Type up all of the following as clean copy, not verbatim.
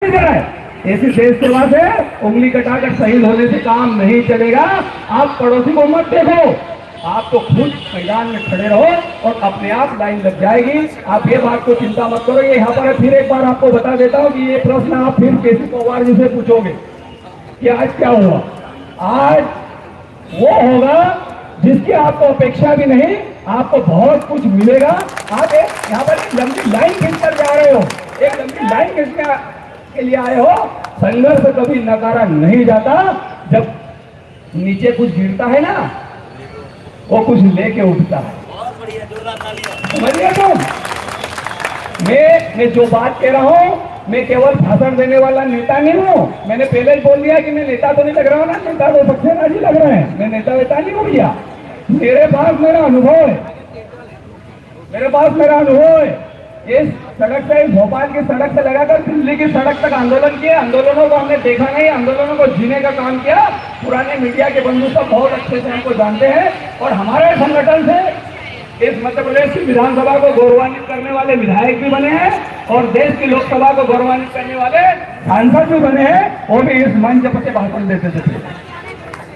नहीं दे रहा है। ऐसी देश सेवा से उंगली कटाकर शहीद होने से काम नहीं चलेगा। आप पड़ोसी को मत देखो, आप तो खुद मैदान में खड़े रहो और अपने आप लाइन लग जाएगी। आप ये बात को चिंता मत करो। ये यहाँ पर फिर एक बार आपको बता देता हूँ कि ये प्रश्न आप फिर केसी पवार जी से पूछोगे कि आज क्या हुआ। आज वो होगा जिसकी आपको अपेक्षा भी नहीं, आपको बहुत कुछ मिलेगा। आप एक यहाँ पर एक लंबी लाइन खींचकर जा रहे हो, एक लंबी लाइन खींचने के लिए आए हो। संघर्ष कभी नकारा नहीं जाता। जब नीचे कुछ गिरता है ना, वो कुछ लेके उठता है। समझिए तुम, मैं जो बात कह रहा हूँ, मैं केवल भाषण देने वाला नेता नहीं हूँ। मैंने पहले ही बोल दिया कि मैं नेता तो नहीं लग रहा हूँ ना, नेता तो सक्सेना जी लग रहे हैं। मैं नेता वेता नहीं हूँ भैया। मेरे पास मेरा अनुभव है, मेरे पास मेरा अनुभव है। इस सड़क से, भोपाल की सड़क से लगाकर दिल्ली की सड़क तक आंदोलन किए। आंदोलनों को हमने देखा नहीं, आंदोलनों को जीने का काम किया। पुराने मीडिया के बंधु सब बहुत अच्छे से हमको जानते हैं। और हमारे संगठन से इस मध्य प्रदेश की विधानसभा को गौरवान्वित करने वाले विधायक भी बने हैं और देश की लोकसभा को गौरवान्वित करने वाले सांसद भी बने हैं। वो भी इस मंच पर भाषण देते थे।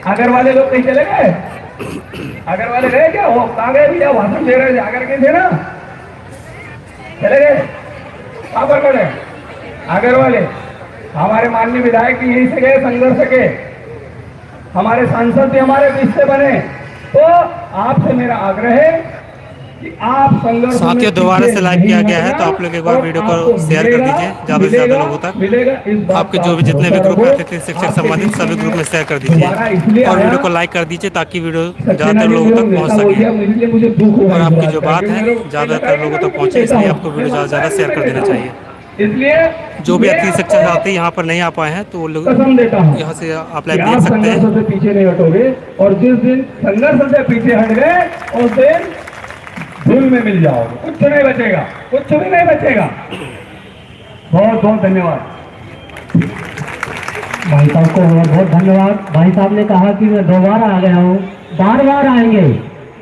अगर वाले लोग कहीं चले गए, अगर वाले गए क्या? वो कहाँ गए भैया? भाषण दे रहे थे, अगर के थे ना, चले गए। कहाँ पर गए अगर वाले? हमारे माननीय विधायक भी यहीं से गए, संघर्ष के। हमारे सांसद भी हमारे बीच से बने। तो आपसे मेरा आग्रह है कि आप संघर्ष साथियों दोबारा से लाइव किया गया है, तो आप लोग एक बार वीडियो को शेयर कर दीजिए ज़्यादा से ज़्यादा लोगों तक। आपके जो भी जितने भी ग्रुप हैं अतिथि शिक्षक संबंधित सभी ग्रुप में शेयर कर दीजिए और वीडियो को लाइक कर दीजिए ताकि वीडियो ज़्यादातर लोगों तक पहुँच सके और आपकी जो बात है ज़्यादातर लोगों तक पहुँचे, इसलिए आपको वीडियो ज़्यादा से ज़्यादा शेयर कर देना चाहिए। इसलिए जो भी अतिथि शिक्षक साथी यहाँ पर नहीं आ पाए हैं तो वो लोग यहाँ से आप लाइव देख सकते हैं। संघर्ष से पीछे नहीं हटोगे और जिस दिन संघर्ष से पीछे हट गए उस दिन धूल में मिल जाओगे, कुछ नहीं बचेगा, कुछ भी नहीं बचेगा। बहुत बहुत धन्यवाद भाई साहब को, बहुत बहुत धन्यवाद। भाई साहब ने कहा कि मैं दोबारा आ गया हूँ, बार बार आएंगे।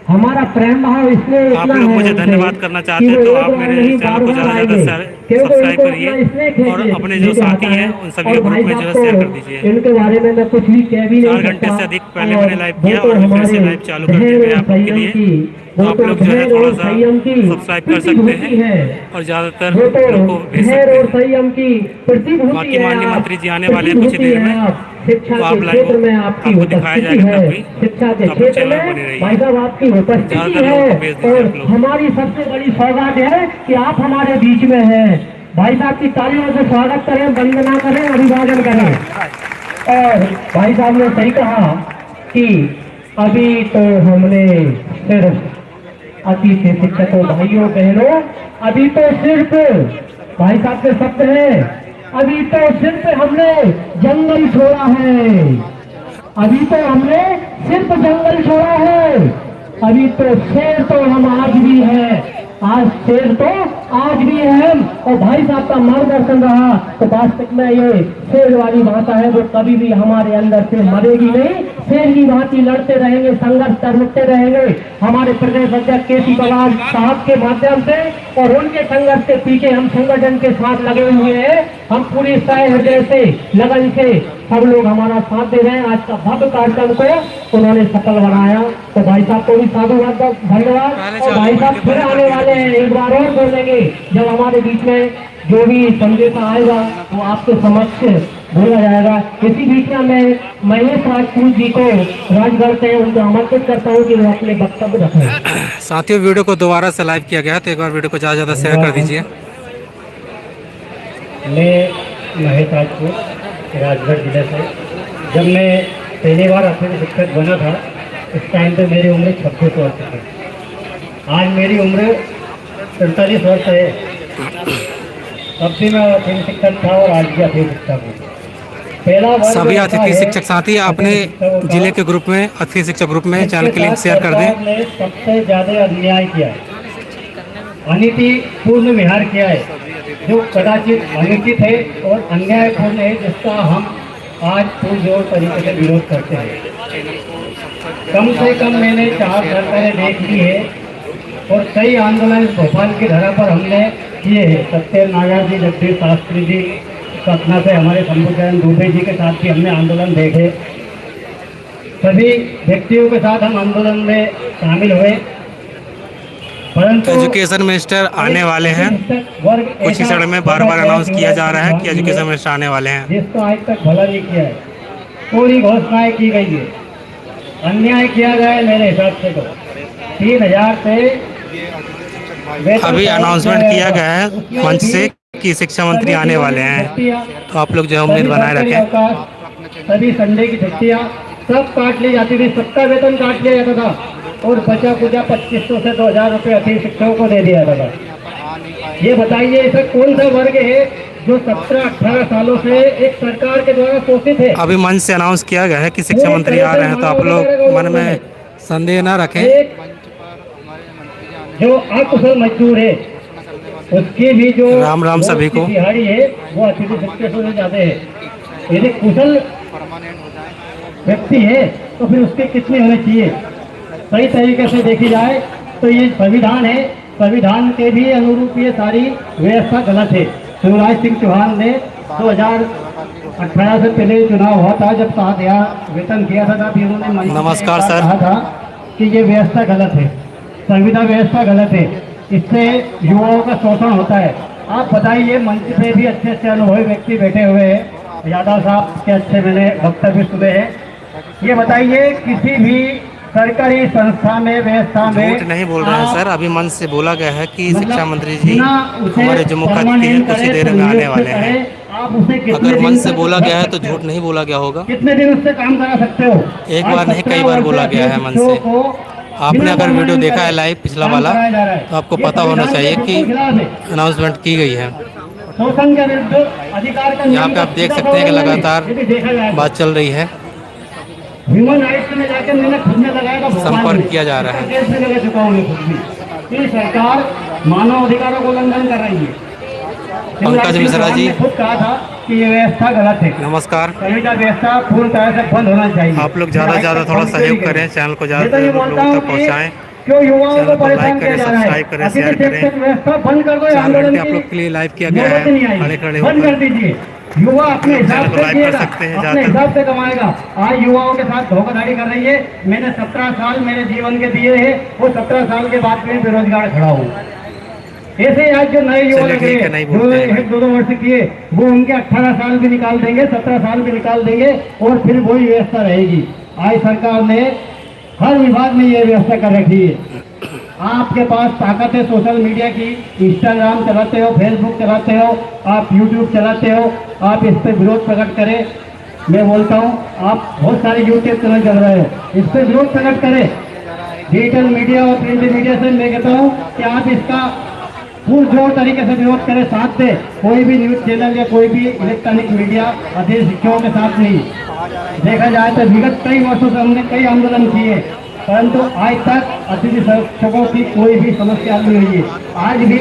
हमारा प्रेम भाव इसलिए आप लोग मुझे धन्यवाद करना चाहते हैं तो आप मेरे चैनल को ज़्यादा से ज़्यादा सब्सक्राइब करिए और अपने जो साथी हैं उन सभी ग्रुप में जो है शेयर कर दीजिए। इनके बारे में मैं कुछ भी कह भी नहीं 4 घंटे से अधिक पहले मैंने लाइव किया और फिर से लाइव चालू कर दिया गया आपके लिए। आप लोग जो है थोड़ा सा सब्सक्राइब कर सकते हैं और ज़्यादातर लोगों को भेज सकते हैं। बाकी माननीय मंत्री जी आने वाले हैं कुछ देर में, तो आप लाइव आपको दिखाया जाएगा तब भी शिक्षा के अपने क्षेत्र चैनल में। बने रहिए। भाई साहब आपकी उपस्थिति ज़्यादातर है लोगों को भेज दीजिए और आप लोग। हमारी सबसे बड़ी सौगात है कि आप हमारे बीच में हैं। भाई साहब की तालियों से स्वागत करें, वंदना करें, अभिवादन करें। और भाई साहब ने सही कहा कि अभी तो हमने सिर्फ अतिथि शिक्षकों भाइयों बहनों, अभी तो सिर्फ भाई साहब के शब्द हैं, अभी तो सिर्फ हमने जंगल छोड़ा है, अभी तो हमने सिर्फ जंगल छोड़ा है, अभी तो शेर तो हम आज भी हैं, आज शेर तो आज भी है हम। और भाई साहब का मार्गदर्शन रहा तो वास्तविक में ये शेर वाली भाषा है वो कभी भी हमारे अंदर से मरेगी नहीं। शेर की भांति लड़ते रहेंगे, संघर्ष करते रहेंगे। हमारे प्रदेश अध्यक्ष केसी पवार साहब के माध्यम से और उनके संघर्ष के पीछे हम संगठन के साथ लगे हुए हैं। हम पूरी सह हृदय से, लगन से सब लोग हमारा साथ दे रहे हैं। आज का भव्य कार्यक्रम को उन्होंने सफल बनाया, तो भाई साहब को भी साधुवाद, धन्यवाद। और भाई साहब फिर आने वाले हैं, एक बार और बोलेंगे जब हमारे बीच में जो भी संदेश आएगा वो आपके समक्ष बोला जाएगा। इसी बीच में मैं महेश राजपूत जी को राजगढ़ से उनको आमंत्रित करता हूँ कि वो अपने वक्तव्य रखें। साथियों वीडियो को दोबारा से लाइव किया गया तो एक बार वीडियो को ज़्यादा ज़्यादा शेयर कर दीजिए। मैं महेश राजपूत राजगढ़ जिले से, जब मैं पहली बार अतिथि शिक्षक बना था उस टाइम पे मेरी उम्र 26 वर्ष थी। आज मेरी उम्र 43 वर्ष है। तब भी मैं अतिथि शिक्षक था और आज भी अतिथि शिक्षक हूँ। पहला सभी अतिथि शिक्षक साथी अपने जिले के ग्रुप में, अतिथि शिक्षक ग्रुप में चैनल के लिंक शेयर कर दें। सबसे ज़्यादा अन्याय किया है, अनीतिपूर्ण व्यवहार किया है जो कदाचित अनुचित है और अन्यायपूर्ण है, जिसका हम आज पुरजोर तरीके से विरोध करते हैं। कम से कम मैंने 4 सरकारें देख ली है और कई आंदोलन भोपाल की धरा पर हमने किए हैं। सत्यनारायण जी, जगदीश शास्त्री जी, सतना से हमारे शंभूचरण दुबे जी के साथ भी हमने आंदोलन देखे। सभी व्यक्तियों के साथ हम आंदोलन में शामिल हुए, परंतु एजुकेशन मिनिस्टर आने वाले हैं। कुछ ही समय में बार बार अनाउंस किया जा रहा है कि एजुकेशन मिनिस्टर आने वाले हैं। जिसको आज तक भला नहीं किया है, पूरी घोषणाएं की गई है, अन्याय किया गया है। मेरे हिसाब से तो 3000 से अभी अनाउंसमेंट किया गया है मंच से कि शिक्षा मंत्री आने वाले हैं, तो आप लोग जो है उम्मीद बनाए रखें। सभी संडे की छुट्टियां सब काट ली जाती थी, सबका वेतन काट लिया जाता था और बचा कुचा 2500 से 2000 रुपये अतिरिक्त शिक्षकों को दे दिया जाता था। ये बताइए ऐसा कौन सा वर्ग है जो 17-18 सालों से एक सरकार के द्वारा शोषित है? अभी मंच से अनाउंस किया गया है कि शिक्षा मंत्री आ रहे हैं, तो आप लोग मन में संदेह ना रखें। जो अकुशल मजदूर है उसकी भी जो राम राम सभी को। दिहाड़ी है वो अतिथि शिक्षकों से ज्यादा है। यदि कुशल व्यक्ति है तो फिर उसके कितने होने चाहिए? सही तरीके से देखी जाए तो ये संविधान है, संविधान के भी अनुरूप ये सारी व्यवस्था गलत है। शिवराज सिंह चौहान ने 2018 से पहले चुनाव हुआ था, जब 7000 वेतन किया था, फिर उन्होंने नमस्कार सर। कहा था कि ये व्यवस्था गलत है, संविदा व्यवस्था गलत है, इससे युवाओं का शोषण होता है। आप बताइए, मंच पे भी अच्छे अच्छे अनुभवी व्यक्ति बैठे हुए हैं, यादव साहब के अच्छे मैंने वक्तव्य सुने हैं। ये बताइए किसी भी सरकारी संस्था में व्यवस्था में झूठ नहीं बोल रहे हैं सर। अभी मंच से बोला गया है कि शिक्षा मंत्री जी हमारे जो मुख्य अतिथि हैं कुछ ही देर में आने वाले हैं। आप उसे अगर मंच से बोला गया है तो झूठ नहीं बोला गया होगा। कितने दिन उससे काम करा सकते हो? एक बार नहीं कई बार बोला गया है मंच से। आपने अगर वीडियो देखा है लाइव पिछला वाला तो आपको पता होना चाहिए कि अनाउंसमेंट की गई है। शोषण के विरुद्ध अधिकार का यहाँ पे आप देख सकते हैं कि लगातार बात चल रही है, ह्यूमन राइट्स में जाकर मैंने खुद में लगाया, संपर्क किया जा रहा है। केस में लगा चुका हूँ मैं खुद भी। ये सरकार मानव अधिकारों को उल्लंघन कर रही है। पंकज मिश्रा जी खुद कहा था कि ये व्यवस्था गलत है। नमस्कार। संविदा व्यवस्था पूर्ण तरह से बंद होना चाहिए। आप लोग ज़्यादा से ज़्यादा थोड़ा सहयोग करें, चैनल को ज़्यादा लोगों तक पहुँचाएं। क्यों युवाओं चैनल को को परेशान लाइक किया करें, जा रहा है? सब्सक्राइब करें, शेयर करें। व्यवस्था बंद कर दो, 4 आंदोलन घंटे आप की लोग के लिए लाइव किया गया नौबत नहीं है, आई। खड़े खड़े बंद कर होकर। दीजिए। युवा अपने हिसाब चैनल को से लाइक कर जिएगा, सकते हैं, अपने ज़्यादा। हिसाब से कमाएगा। आज युवाओं के साथ धोखाधड़ी कर रही है। मैंने 17 साल मेरे जीवन के दिए हैं, वो 17 साल के बाद में बेरोजगार खड़ा हूँ। ऐसे आज जो नए युवा चलिए लगे ठीक है, नहीं बोलते हैं। 1-2 वर्ष किए, वो उनके 18 साल भी निकाल देंगे, 17 साल भी निकाल देंगे और फिर वही व्यवस्था रहेगी। आज सरकार ने हर विभाग में ये व्यवस्था कर रखी है। आपके पास ताकत है सोशल मीडिया की, इंस्टाग्राम चलाते हो, फेसबुक चलाते हो, आप यूट्यूब चलाते हो, आप इस पर विरोध प्रकट करें। मैं बोलता हूँ आप बहुत सारे यूट्यूब चैनल चल रहे हैं, इस पर विरोध प्रकट करें। डिजिटल मीडिया और प्रिंट मीडिया से मैं कहता हूँ कि आप इसका पुरजोर तरीके से विरोध करें, साथ दे। कोई भी न्यूज चैनल या कोई भी इलेक्ट्रॉनिक मीडिया अतिथि शिक्षकों के साथ नहीं। देखा जाए तो विगत कई वर्षों से हमने कई आंदोलन किए, परंतु आज तक अतिथि शिक्षकों की कोई भी समस्या नहीं हुई है। आज भी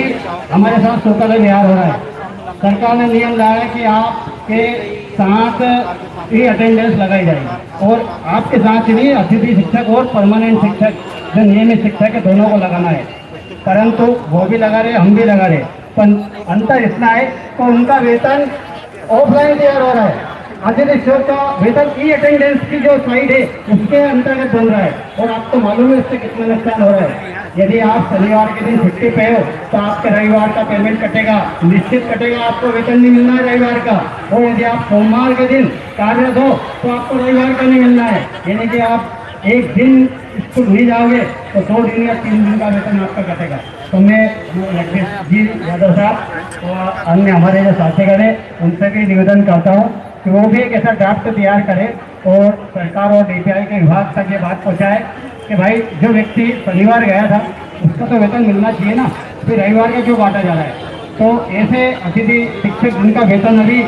हमारे साथ शौचालय विहार हो रहा है। सरकार ने नियम लाया है कि आपके साथ ही अटेंडेंस लगाई जाएगी, और आपके साथ ही नहीं, अतिथि शिक्षक और परमानेंट शिक्षक जो नियमित शिक्षक है दोनों को लगाना है। परंतु वो भी लगा रहे, हम भी लगा रहे, पर अंतर इतना है कि उनका वेतन ऑफलाइन तैयार हो रहा है। अतिथि शिक्षक का वेतन ई अटेंडेंस की जो साइड है उसके अंतर्गत बन रहा है, और आपको मालूम है इससे कितना नुकसान हो रहा है। यदि आप शनिवार के दिन छुट्टी पे हो तो आपके रविवार का पेमेंट कटेगा, निश्चित कटेगा, आपको वेतन नहीं मिलना है रविवार का। और यदि आप सोमवार के दिन कार्यरत हो तो आपको रविवार का नहीं मिलना है। यानी कि आप एक दिन स्कूल नहीं जाओगे तो 2 दिन या 3 दिन का वेतन आपका कटेगा। तो मैं जगदीश जी यादव साहब और अन्य हमारे जो साथीगण हैं उनसे भी निवेदन करता हूँ कि वो भी एक ऐसा ड्राफ्ट तैयार करें और सरकार और DPI के विभाग तक ये बात पहुँचाए कि भाई जो व्यक्ति शनिवार गया था उसको तो वेतन मिलना चाहिए ना, फिर रविवार का क्यों बांटा जा रहा है। तो ऐसे अतिथि शिक्षक जिनका वेतन अभी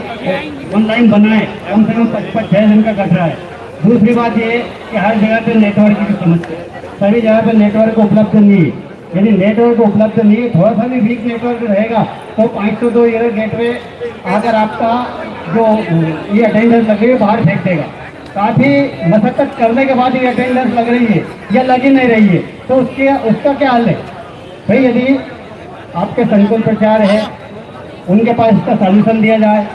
ऑनलाइन बना है कम से कम 5-6 दिन का कट रहा है। दूसरी बात ये कि हर जगह पे नेटवर्क की समस्या है, सभी जगह पे नेटवर्क उपलब्ध नहीं है। यदि नेटवर्क उपलब्ध नहीं है, थोड़ा सा भी वीक नेटवर्क रहेगा तो 502 एयर गेटवे अगर आपका जो ये अटेंडेंस लगे बाहर फेंक देगा। काफ़ी मशक्कत करने के बाद ये अटेंडेंस लग रही है या लगी नहीं रही है, तो उसका क्या हल है भाई? यदि आपके संकुल प्रचार है उनके पास इसका सॉल्यूशन दिया जाए,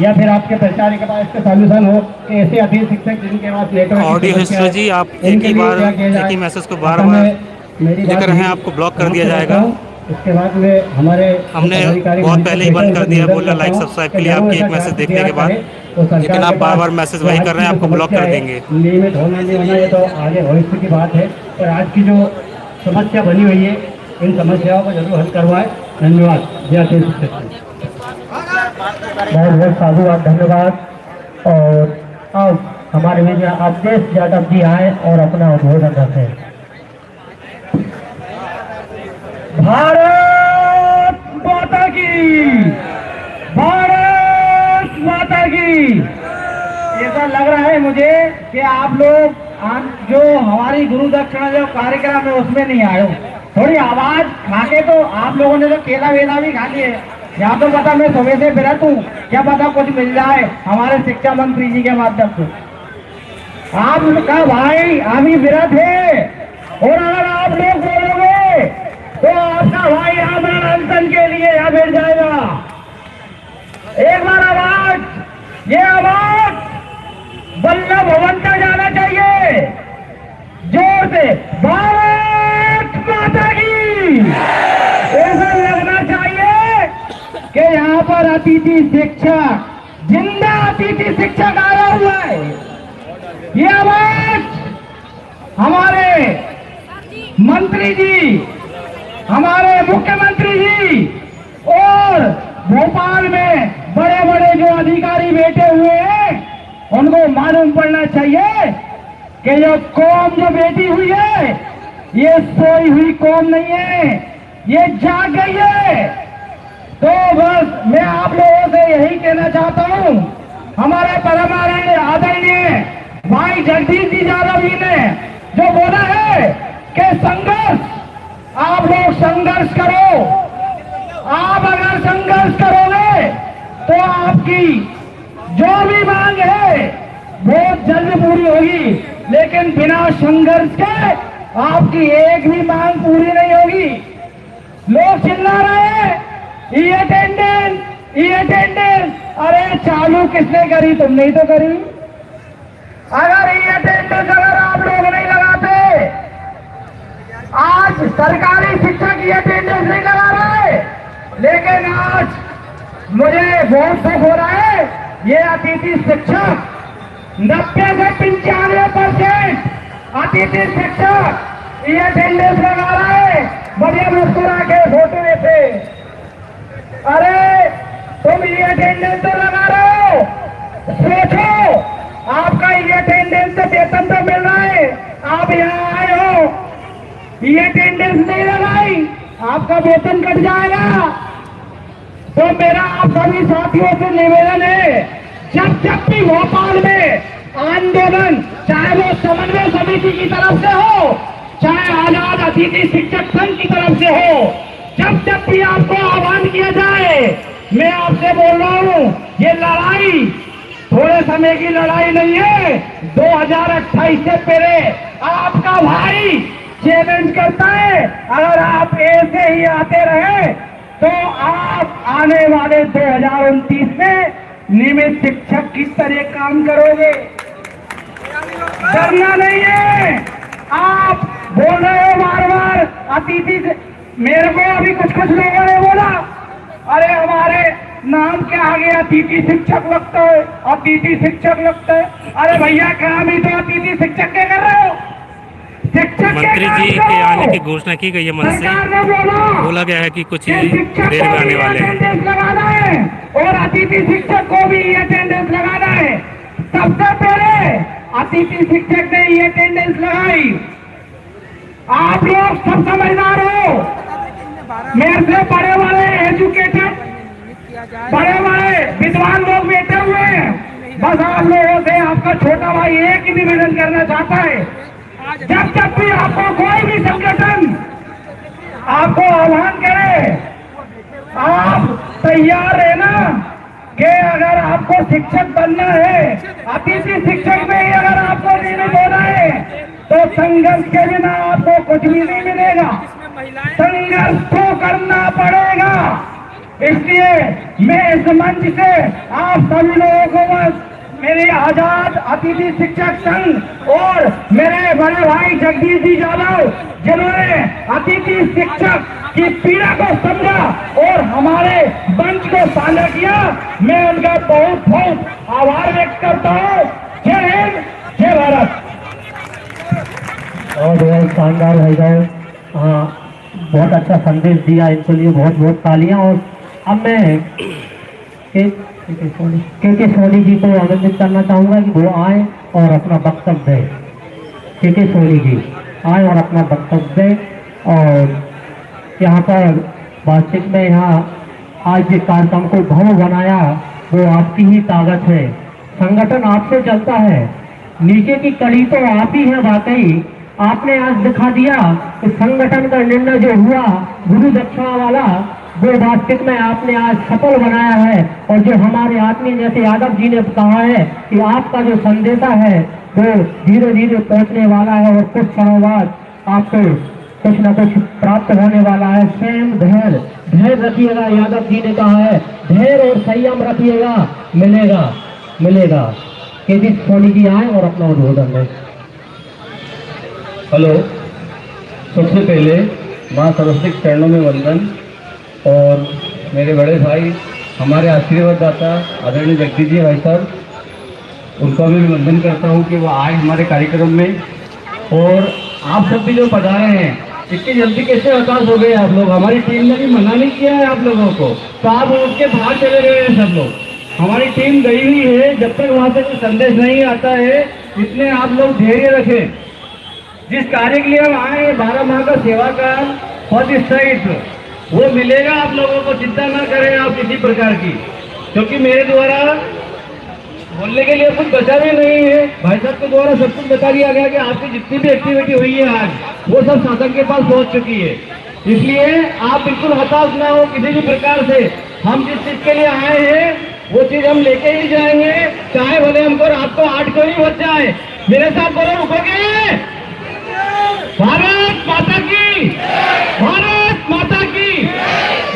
या फिर आपके प्राचार्य के पास इसका सॉल्यूशन हो कि ऐसे अतिथि शिक्षक जिनके पास नेटवर्क की ऑडियो समस्या हिस्ट्री है, जी, आप एक उनके ही लिए बार क्या किया एक जाए। ही मैसेज को ऐसा बार बार मैं मेरी लिख बात रहे हैं, भी आपको ब्लॉक कर समाप्त दिया करता जाएगा। हूं। उसके बाद में हमारे हमने पदाधिकारी बहुत मंच पहले ही पर बंद बैठे कर हैं, दिया, निवेदन बोला करता लाइक हूं सब्सक्राइब कि के लिए जरूर आपके ऐसा एक मैसेज ड्राफ्ट देखने तैयार के बाद, करें, तो सरकार लेकिन आप के बार पास बार मैसेज जो वही आज कर रहे हैं, की जो आपको ब्लॉक समस्या कर है, देंगे। नियमित होना नहीं होना ये तो आगे भविष्य की बात है, पर आज की जो समस्या बनी हुई है इन समस्याओं को जरूर हल करवाएं। धन्यवाद। जय अतिथि शिक्षक। बहुत बहुत साधुवाद, धन्यवाद। और अब हमारे बीच में अवधेश यादव जी आए और अपना उद्बोधन रखें। भारत माता की, भारत माता की। ऐसा लग रहा है मुझे कि आप लोग जो हमारी गुरु दक्षिणा जो कार्यक्रम है उसमें नहीं आए हो। थोड़ी आवाज खाके तो आप लोगों ने तो केला वेला भी खा लिए। यहाँ तो पता मैं सुबह से विरत हूँ, क्या पता कुछ मिल जाए हमारे शिक्षा मंत्री जी के माध्यम से। आपका भाई अभी विरत है, और अगर आप लोग बोलोगे तो आपका भाई आमरण अनशन के लिए यहाँ बैठ जाएगा। एक बार आवाज, ये आवाज वल्लभ भवन तक जाना चाहिए, जोर से, भारत माता की। ऐसा लगना चाहिए कि यहाँ पर अतिथि शिक्षक, जिंदा अतिथि शिक्षक आया हुआ है। ये आवाज हमारे मंत्री जी, हमारे मुख्यमंत्री जी और भोपाल में बड़े बड़े जो अधिकारी बैठे हुए हैं उनको मालूम पड़ना चाहिए कि जो कौम जो बैठी हुई है ये सोई हुई कौम नहीं है, ये जाग गई है। तो बस मैं आप लोगों से यही कहना चाहता हूं, हमारे परम आदरणीय भाई जगदीश जी यादव जी ने जो बोला है कि संघर्ष, आप लोग संघर्ष करो। आप अगर संघर्ष करोगे तो आपकी जो भी मांग है बहुत जल्द पूरी होगी, लेकिन बिना संघर्ष के आपकी एक भी मांग पूरी नहीं होगी। लोग चिल्ला रहे हैं ई अटेंडेंस, ई अटेंडेंस। अरे चालू किसने करी? तुमने ही तो करी। अगर ई अटेंडेंस अगर आप लोग नहीं लगाते, आज सरकारी शिक्षक की अटेंडेंस नहीं लगा रहे, लेकिन आज मुझे बहुत दुख हो रहा है, ये अतिथि शिक्षक 90 से 95% अतिथि शिक्षक ये अटेंडेंस लगा रहा है, बढ़िया मुस्कुरा के फोटो से। अरे तुम ये अटेंडेंस तो लगा रहे हो, सोचो आपका ये अटेंडेंस से वेतन तो मिल रहा है, आप यहाँ आए हो, ये अटेंडेंस नहीं लगाई, आपका वेतन कट जाएगा। तो मेरा आप सभी साथियों से निवेदन है, जब जब भी भोपाल में आंदोलन, चाहे वो समन्वय समिति की तरफ से हो, चाहे आजाद अतिथि शिक्षक संघ की तरफ से हो, जब जब भी आपको आह्वान किया जाए, मैं आपसे बोल रहा हूं, ये लड़ाई थोड़े समय की लड़ाई नहीं है। 2028 से पहले आपका भाई चैलेंज करता है, अगर आप ऐसे ही आते रहे तो आप आने वाले 2029 में नियमित शिक्षक की तरह काम करोगे। डरना नहीं है। आप बोल रहे हो बार बार अतिथि, मेरे को अभी कुछ लोगों ने बोला, अरे हमारे नाम क्या आगे अतिथि शिक्षक लगता है, अतिथि शिक्षक लगता है। अरे भैया काम ही तो अतिथि शिक्षक के कर रहे हो। मंत्री जी के आने की घोषणा की गई है मंच से, बोला गया है कि कुछ ही देर में आने वाले हैं। लगाना है और अतिथि शिक्षक को भी अटेंडेंस लगाना है। सबसे पहले अतिथि शिक्षक ने ये अटेंडेंस लगाई। आप लोग सब समझदार हो, मेरे से बड़े बड़े एजुकेटेड, बड़े बड़े विद्वान लोग बैठे हुए हैं। बस आप लोगों से आपका छोटा भाई एक ही निवेदन करना चाहता है, जब जब भी आपको कोई भी संगठन आपको आह्वान करे, आप तैयार है ना कि अगर आपको शिक्षक बनना है, अतिथि शिक्षक में ही अगर आपको नियमित होना है, तो संघर्ष के बिना आपको कुछ भी नहीं मिलेगा। संघर्ष तो करना पड़ेगा। इसलिए मैं इस मंच से आप सभी लोगों को बस मेरे आजाद अतिथि शिक्षक संघ और मेरे बड़े भाई जगदीश जी यादव जिन्होंने अतिथि शिक्षक की पीड़ा को समझा और हमारे मंच को साझा किया, मैं उनका बहुत बहुत आभार व्यक्त करता हूँ। जय हिंद, जय भारत। और बहुत शानदार भाई साहब, हाँ बहुत अच्छा संदेश दिया, इनके लिए बहुत बहुत तालियां। और अब मैं के सोनी जी को आमंत्रित करना चाहूँगा कि वो आए और अपना वक्तव्य दें। के सोनी जी आए और अपना वक्तव्य दें। और यहाँ पर वास्तविक में यहाँ आज जिस कार्यक्रम को भव्य बनाया वो आपकी ही ताकत है, संगठन आपसे चलता है, नीचे की कड़ी तो आप ही है। वाकई आपने आज दिखा दिया कि संगठन का निर्णय जो हुआ गुरु दक्षिणा वाला, वो वास्तविक में आपने आज सफल बनाया है। और जो हमारे आत्मीय जैसे यादव जी ने कहा है कि आपका जो संदेशा है वो धीरे धीरे पहुंचने वाला है और कुछ क्षणों बाद आपको कुछ न कुछ प्राप्त होने वाला है। स्वयं धैर्य रखिएगा, यादव जी ने कहा है धैर्य और संयम रखिएगा, मिलेगा। के सोनी जी आए और अपना उद्बोधन दें। हेलो, सबसे पहले माँ सरस्वती के चरणों में वंदन। और मेरे बड़े भाई हमारे आशीर्वाद दाता आदरणीय जगदीश जी भाई साहब, उनका भी वंदन करता हूँ कि वो आए हमारे कार्यक्रम में। और आप सब भी जो पधारे हैं, इतनी जल्दी कैसे हताश हो गए आप लोग? हमारी टीम ने भी मना नहीं किया है आप लोगों को, तो आप उठ के बाहर चले गए हैं सब लोग। हमारी टीम गई हुई है, जब तक वहाँ से कोई संदेश नहीं आता है इतने आप लोग धैर्य रखें। जिस कार्य के लिए हम आए हैं 12 माह का सेवा का पद स्थायित्व, वो मिलेगा आप लोगों को, चिंता ना करें आप किसी प्रकार की। क्योंकि मेरे द्वारा बोलने के लिए कुछ बचा भी नहीं है, भाई साहब के द्वारा सब कुछ बता दिया गया कि आपकी जितनी भी एक्टिविटी हुई है आज वो सब शासन के पास पहुंच चुकी है। इसलिए आप बिल्कुल हताश ना हो किसी भी प्रकार से। हम जिस चीज के लिए आए हैं वो चीज हम लेके ही जाएंगे, चाहे भले हमको रात को 8 को ही बच जाए। मेरे साथ बोलो, रुकोगे? भारत माता की, भारत माता की।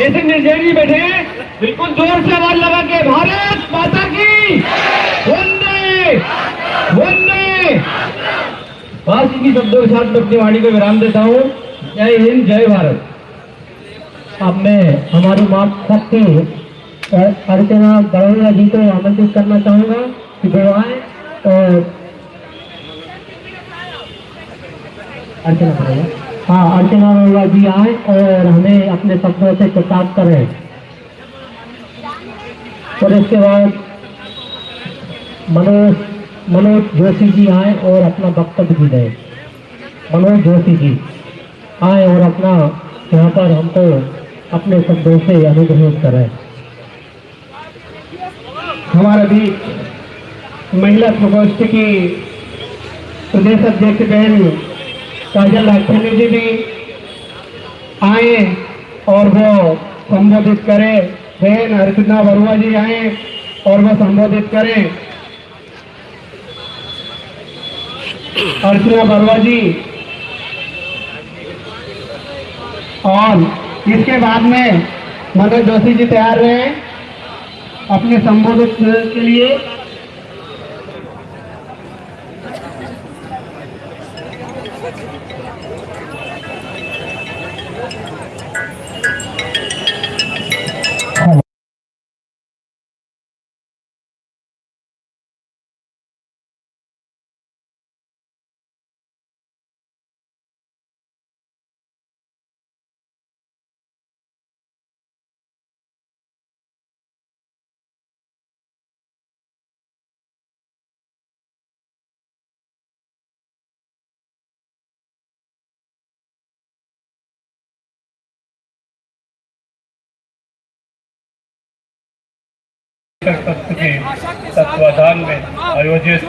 ऐसे निर्जय जी बैठे हैं, बिल्कुल जोर से आवाज लगा के भारत माता की, वंदे वंदे। बस इन्हीं शब्दों के साथ अपनी वाणी को विराम देता हूँ। जय हिंद, जय भारत। अब मैं हमारी माँ शक्ति अर्चना बड़ौला जी को आमंत्रित करना चाहूँगा कि वो आए और अर्चना बड़ौला जी आए और हमें अपने शब्दों से प्रताप करें। और इसके बाद मनोज जोशी जी आए और अपना वक्तव्य भी दें। मनोज जोशी जी आए और अपना यहाँ पर हमको अपने शब्दों से अनुग्रहित करें। हमारे भी महिला प्रकोष्ठ की प्रदेश अध्यक्ष बहन काजल लाखनी जी भी आए और वो संबोधित करें। बहन अर्चना बरुआ जी आए और वो संबोधित करें। अर्चना बरुआ जी, और इसके बाद में मनोज जोशी जी तैयार रहे अपने संबोधित के लिए। तत्व के तत्वाधान में आयोजित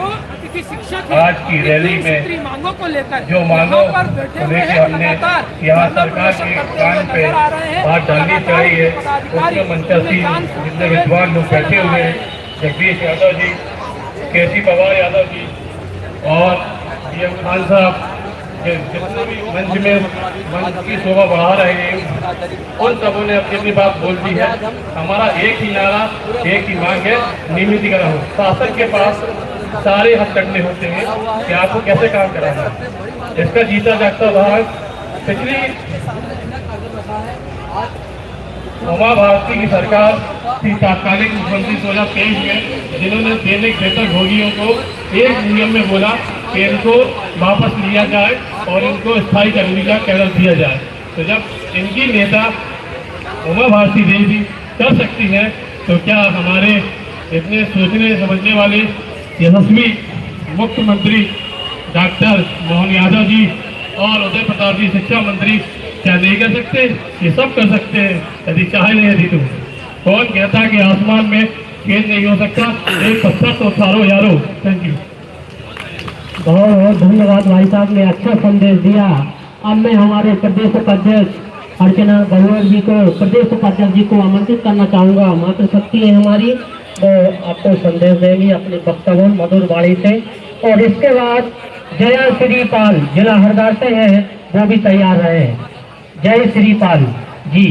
आज की रैली में जो मांगों को लेकर हमने यहाँ सरकार के कान पे बात डालनी चाहिए, उसमें मंचासीन जितने विद्वान लोग बैठे हुए हैं, जगदीश यादव जी, केसी पवार यादव जी और डीएम खान साहब जितने भी मंच में मंच की शोभा बढ़ा रहे हैं उन सबों ने अपनी अपनी बात बोल दी है। हमारा एक ही नारा, एक ही मांग है, नियमितीकरण हो। शासन के पास सारे हथकंडे होते हैं कि आपको कैसे काम कराना है। इसका जीता जागता उदाहरण पिछली उमा भारती की सरकार थी, तात्कालिक मुख्यमंत्री 2023 में, जिन्होंने दैनिक वेतन भोगियों को एक नियम में बोला कि इनको वापस लिया जाए और इनको स्थायी कर्मी का कैडर दिया जाए। तो जब इनकी नेता उमा भारती देवी कर सकती हैं, तो क्या हमारे इतने सोचने समझने वाले यशस्वी मुख्यमंत्री डॉक्टर मोहन यादव जी और उदय प्रताप जी शिक्षा मंत्री क्या नहीं कर सकते? ये सब कर सकते हैं यदि चाहे नहीं यदि। कौन कहता है कि आसमान में खेत नहीं हो सकता? एक पत्थर तो उतारो यारो। Thank you. बहुत बहुत धन्यवाद भाई साहब ने अच्छा संदेश दिया। अब मैं हमारे प्रदेश उपाध्यक्ष अर्चना गंगवार जी को, प्रदेश उपाध्यक्ष जी को आमंत्रित करना चाहूँगा। मातृशक्ति है हमारी, तो आपको संदेश देंगी अपने वक्तव्य मधुर वाणी से। और इसके बाद जया श्रीपाल जिला हरदा से है, वो भी तैयार रहे। जय श्रीपाल जी।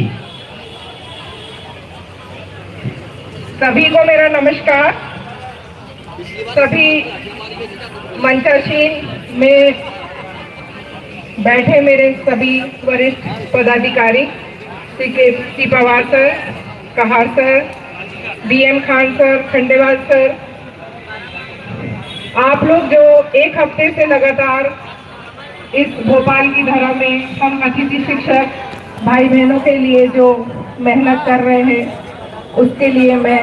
सभी को मेरा नमस्कार। सभी मंचासीन में बैठे मेरे सभी वरिष्ठ पदाधिकारी, C Pawar sir, Kahar sir, BM Khan sir, Khandelwal sir, आप लोग जो एक हफ्ते से लगातार इस भोपाल की धरा में हम अतिथि शिक्षक भाई बहनों के लिए जो मेहनत कर रहे हैं, उसके लिए मैं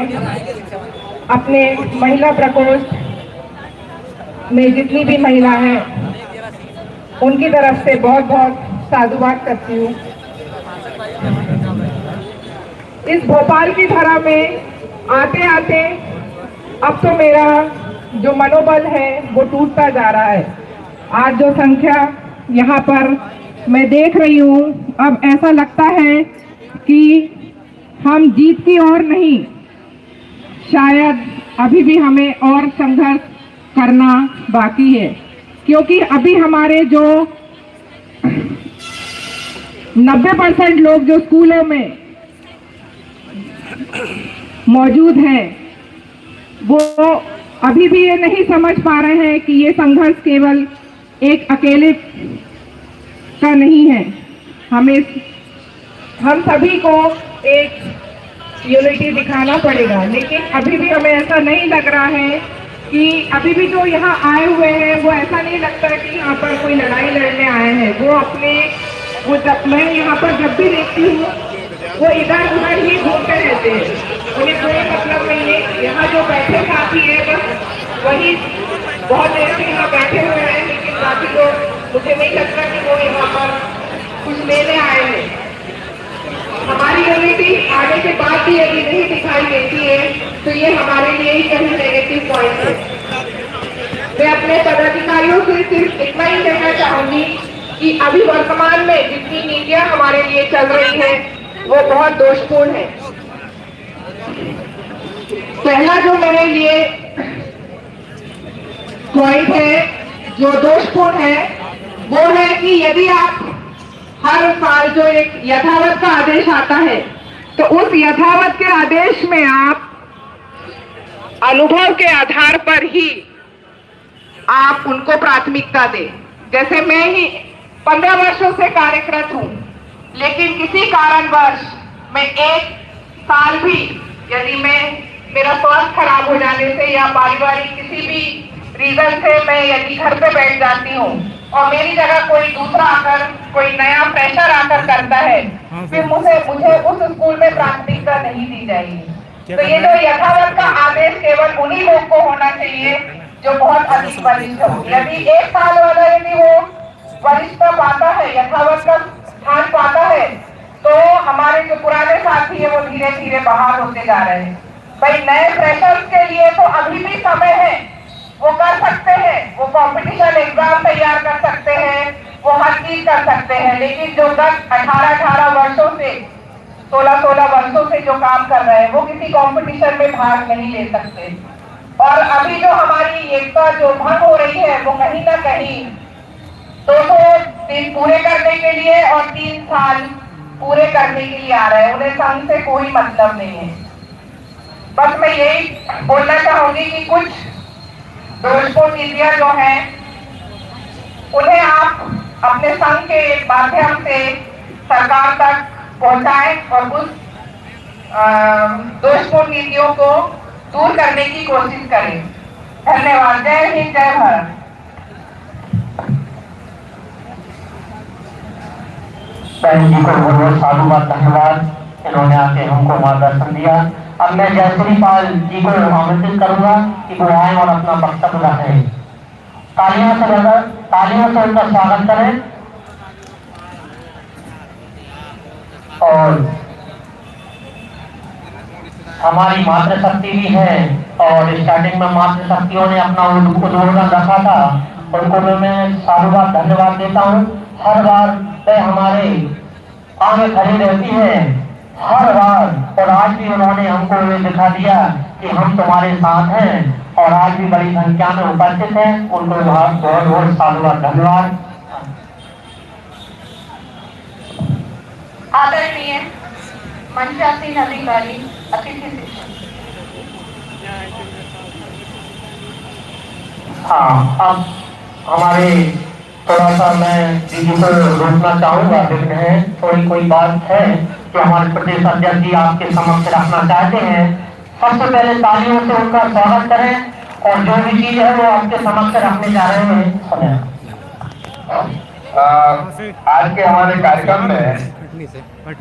अपने महिला प्रकोष्ठ में जितनी भी महिला हैं उनकी तरफ से बहुत बहुत साधुवाद करती हूँ। इस भोपाल की धरा में आते आते अब तो मेरा जो मनोबल है वो टूटता जा रहा है। आज जो संख्या यहाँ पर मैं देख रही हूँ, अब ऐसा लगता है कि हम जीत की ओर नहीं, शायद अभी भी हमें और संघर्ष करना बाकी है। क्योंकि अभी हमारे जो 90% लोग जो स्कूलों में मौजूद हैं, वो अभी भी ये नहीं समझ पा रहे हैं कि ये संघर्ष केवल एक अकेले का नहीं है। हम सभी को एक यूनिटी दिखाना पड़ेगा। लेकिन अभी भी हमें ऐसा नहीं लग रहा है कि अभी भी जो यहाँ आए हुए हैं वो ऐसा नहीं लगता कि यहाँ पर कोई लड़ाई लड़ने आए हैं। मैं यहाँ पर जब भी देखती हूँ वो इधर उधर ही घूमते रहते हैं, उन्हें कोई मतलब नहीं है। यहाँ जो बैठे साथी है बस वही बहुत देर से यहाँ बैठे हुए हैं, लेकिन बाकी लोग मुझे नहीं लगता कि वो यहाँ पर कुछ लेने आए हैं। हमारी यूनिटी आने के बाद भी यदि नहीं दिखाई देती है तो ये हमारे लिए ही कहीं नेगेटिव पॉइंट है। मैं अपने पदाधिकारियों से सिर्फ इतना ही कहना चाहूंगी कि अभी वर्तमान में जितनी नीतियां हमारे लिए चल रही है वो बहुत दोषपूर्ण है। पहला जो मेरे लिए पॉइंट है जो दोषपूर्ण है वो है कि यदि आप हर साल जो एक यथावत का आदेश आता है तो उस यथावत के आदेश में आप अनुभव के आधार पर ही आप उनको प्राथमिकता दें। जैसे मैं ही 15 वर्षों से कार्यरत हूं, लेकिन किसी कारणवश मैं एक साल भी यदि मेरा स्वास्थ्य खराब हो जाने से या पारिवारिक किसी भी रीजन से मैं यदि घर पे बैठ जाती हूँ और मेरी जगह कोई दूसरा आकर कोई नया प्रेशर आकर करता है, फिर मुझे उस स्कूल में प्राथमिकता नहीं दी जाएगी। तो ये जो यथावत का आदेश केवल उन्हीं लोग को होना चाहिए जो बहुत अधिक वरिष्ठ हो। यदि एक साल वाला यदि वो वरिष्ठता पाता है, यथावत का स्थान पाता है, तो हमारे जो पुराने साथी है वो धीरे धीरे बाहर होते जा रहे हैं। भाई नए फ्रेशर्स के लिए तो अभी भी समय है, वो कर सकते हैं, वो कंपटीशन एग्जाम तैयार कर सकते हैं, वो हर चीज कर सकते हैं। लेकिन जो 18 वर्षों से 16 वर्षों से जो काम कर रहे हैं वो किसी कंपटीशन में भाग नहीं ले सकते। और अभी जो हमारी एकता जो भंग हो रही है वो कहीं ना कहीं 200 दिन पूरे करने के लिए और 3 साल पूरे करने के लिए आ रहे हैं। उन्हें संघ से कोई मतलब नहीं है। बस मैं यही बोलना चाहूंगी कि कुछ दोषपूर्ण नीतियां जो हैं उन्हें आप अपने संघ के माध्यम से सरकार तक पहुंचाएं और उस दोषपूर्ण नीतियों को दूर करने की कोशिश करें। धन्यवाद। जय हिंद, जय भारत। बहन जी को बहुत बहुत साधुवाद, धन्यवाद। इन्होंने आके हमको मार्गदर्शन दिया। अब मैं जयश्री पाल जी को आमंत्रित करूंगा कि वो आए और अपना वक्तव्य रखें। तालियों से उनका स्वागत करें। और हमारी मातृशक्ति भी है और स्टार्टिंग में मातृशक्तियों ने अपना उद्बोधन रखा था, उनको मैं साधुवाद धन्यवाद देता हूँ। हर बार वे हमारे आगे खड़ी रहती है, हर बार, और आज भी उन्होंने हमको ये दिखा दिया कि हम तुम्हारे साथ हैं और आज भी बड़ी संख्या में उपस्थित हैं। उनको बहुत बहुत साधुवाद धन्यवाद। आदरणीय मंचासीन अधिकारी, अतिथि शिक्षक। हाँ, अब हमारे थोड़ा सा मैं दीदी को रोकना चाहूंगा, लेकिन है थोड़ी कोई बात है जो हमारे प्रदेश अध्यक्ष जी आपके समक्ष रखना चाहते हैं। सबसे पहले तालियों से उनका स्वागत करें और जो भी चीज है वो आपके समक्ष रखने जा रहे हैं। सुने। आज के हमारे कार्यक्रम में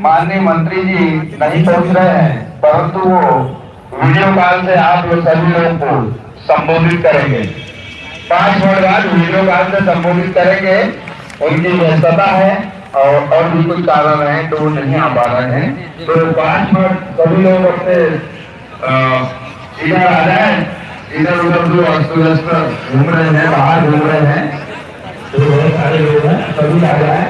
माननीय मंत्री जी नहीं पहुंच रहे हैं, परंतु वो वीडियो कॉल से आप लोग सभी लोगों को संबोधित करेंगे। 5 मिनट बाद वीडियो कॉल से संबोधित करेंगे। उनकी व्यस्तता है और भी कुछ कारण है तो वो नहीं आ पा रहे हैं। तो 5 मिनट सभी लोग अपने इधर आ जाए। इधर उधर जो अस्त व्यस्त घूम रहे हैं, बाहर घूम रहे हैं, तो बहुत सारे लोग हैं, सभी आ जाए।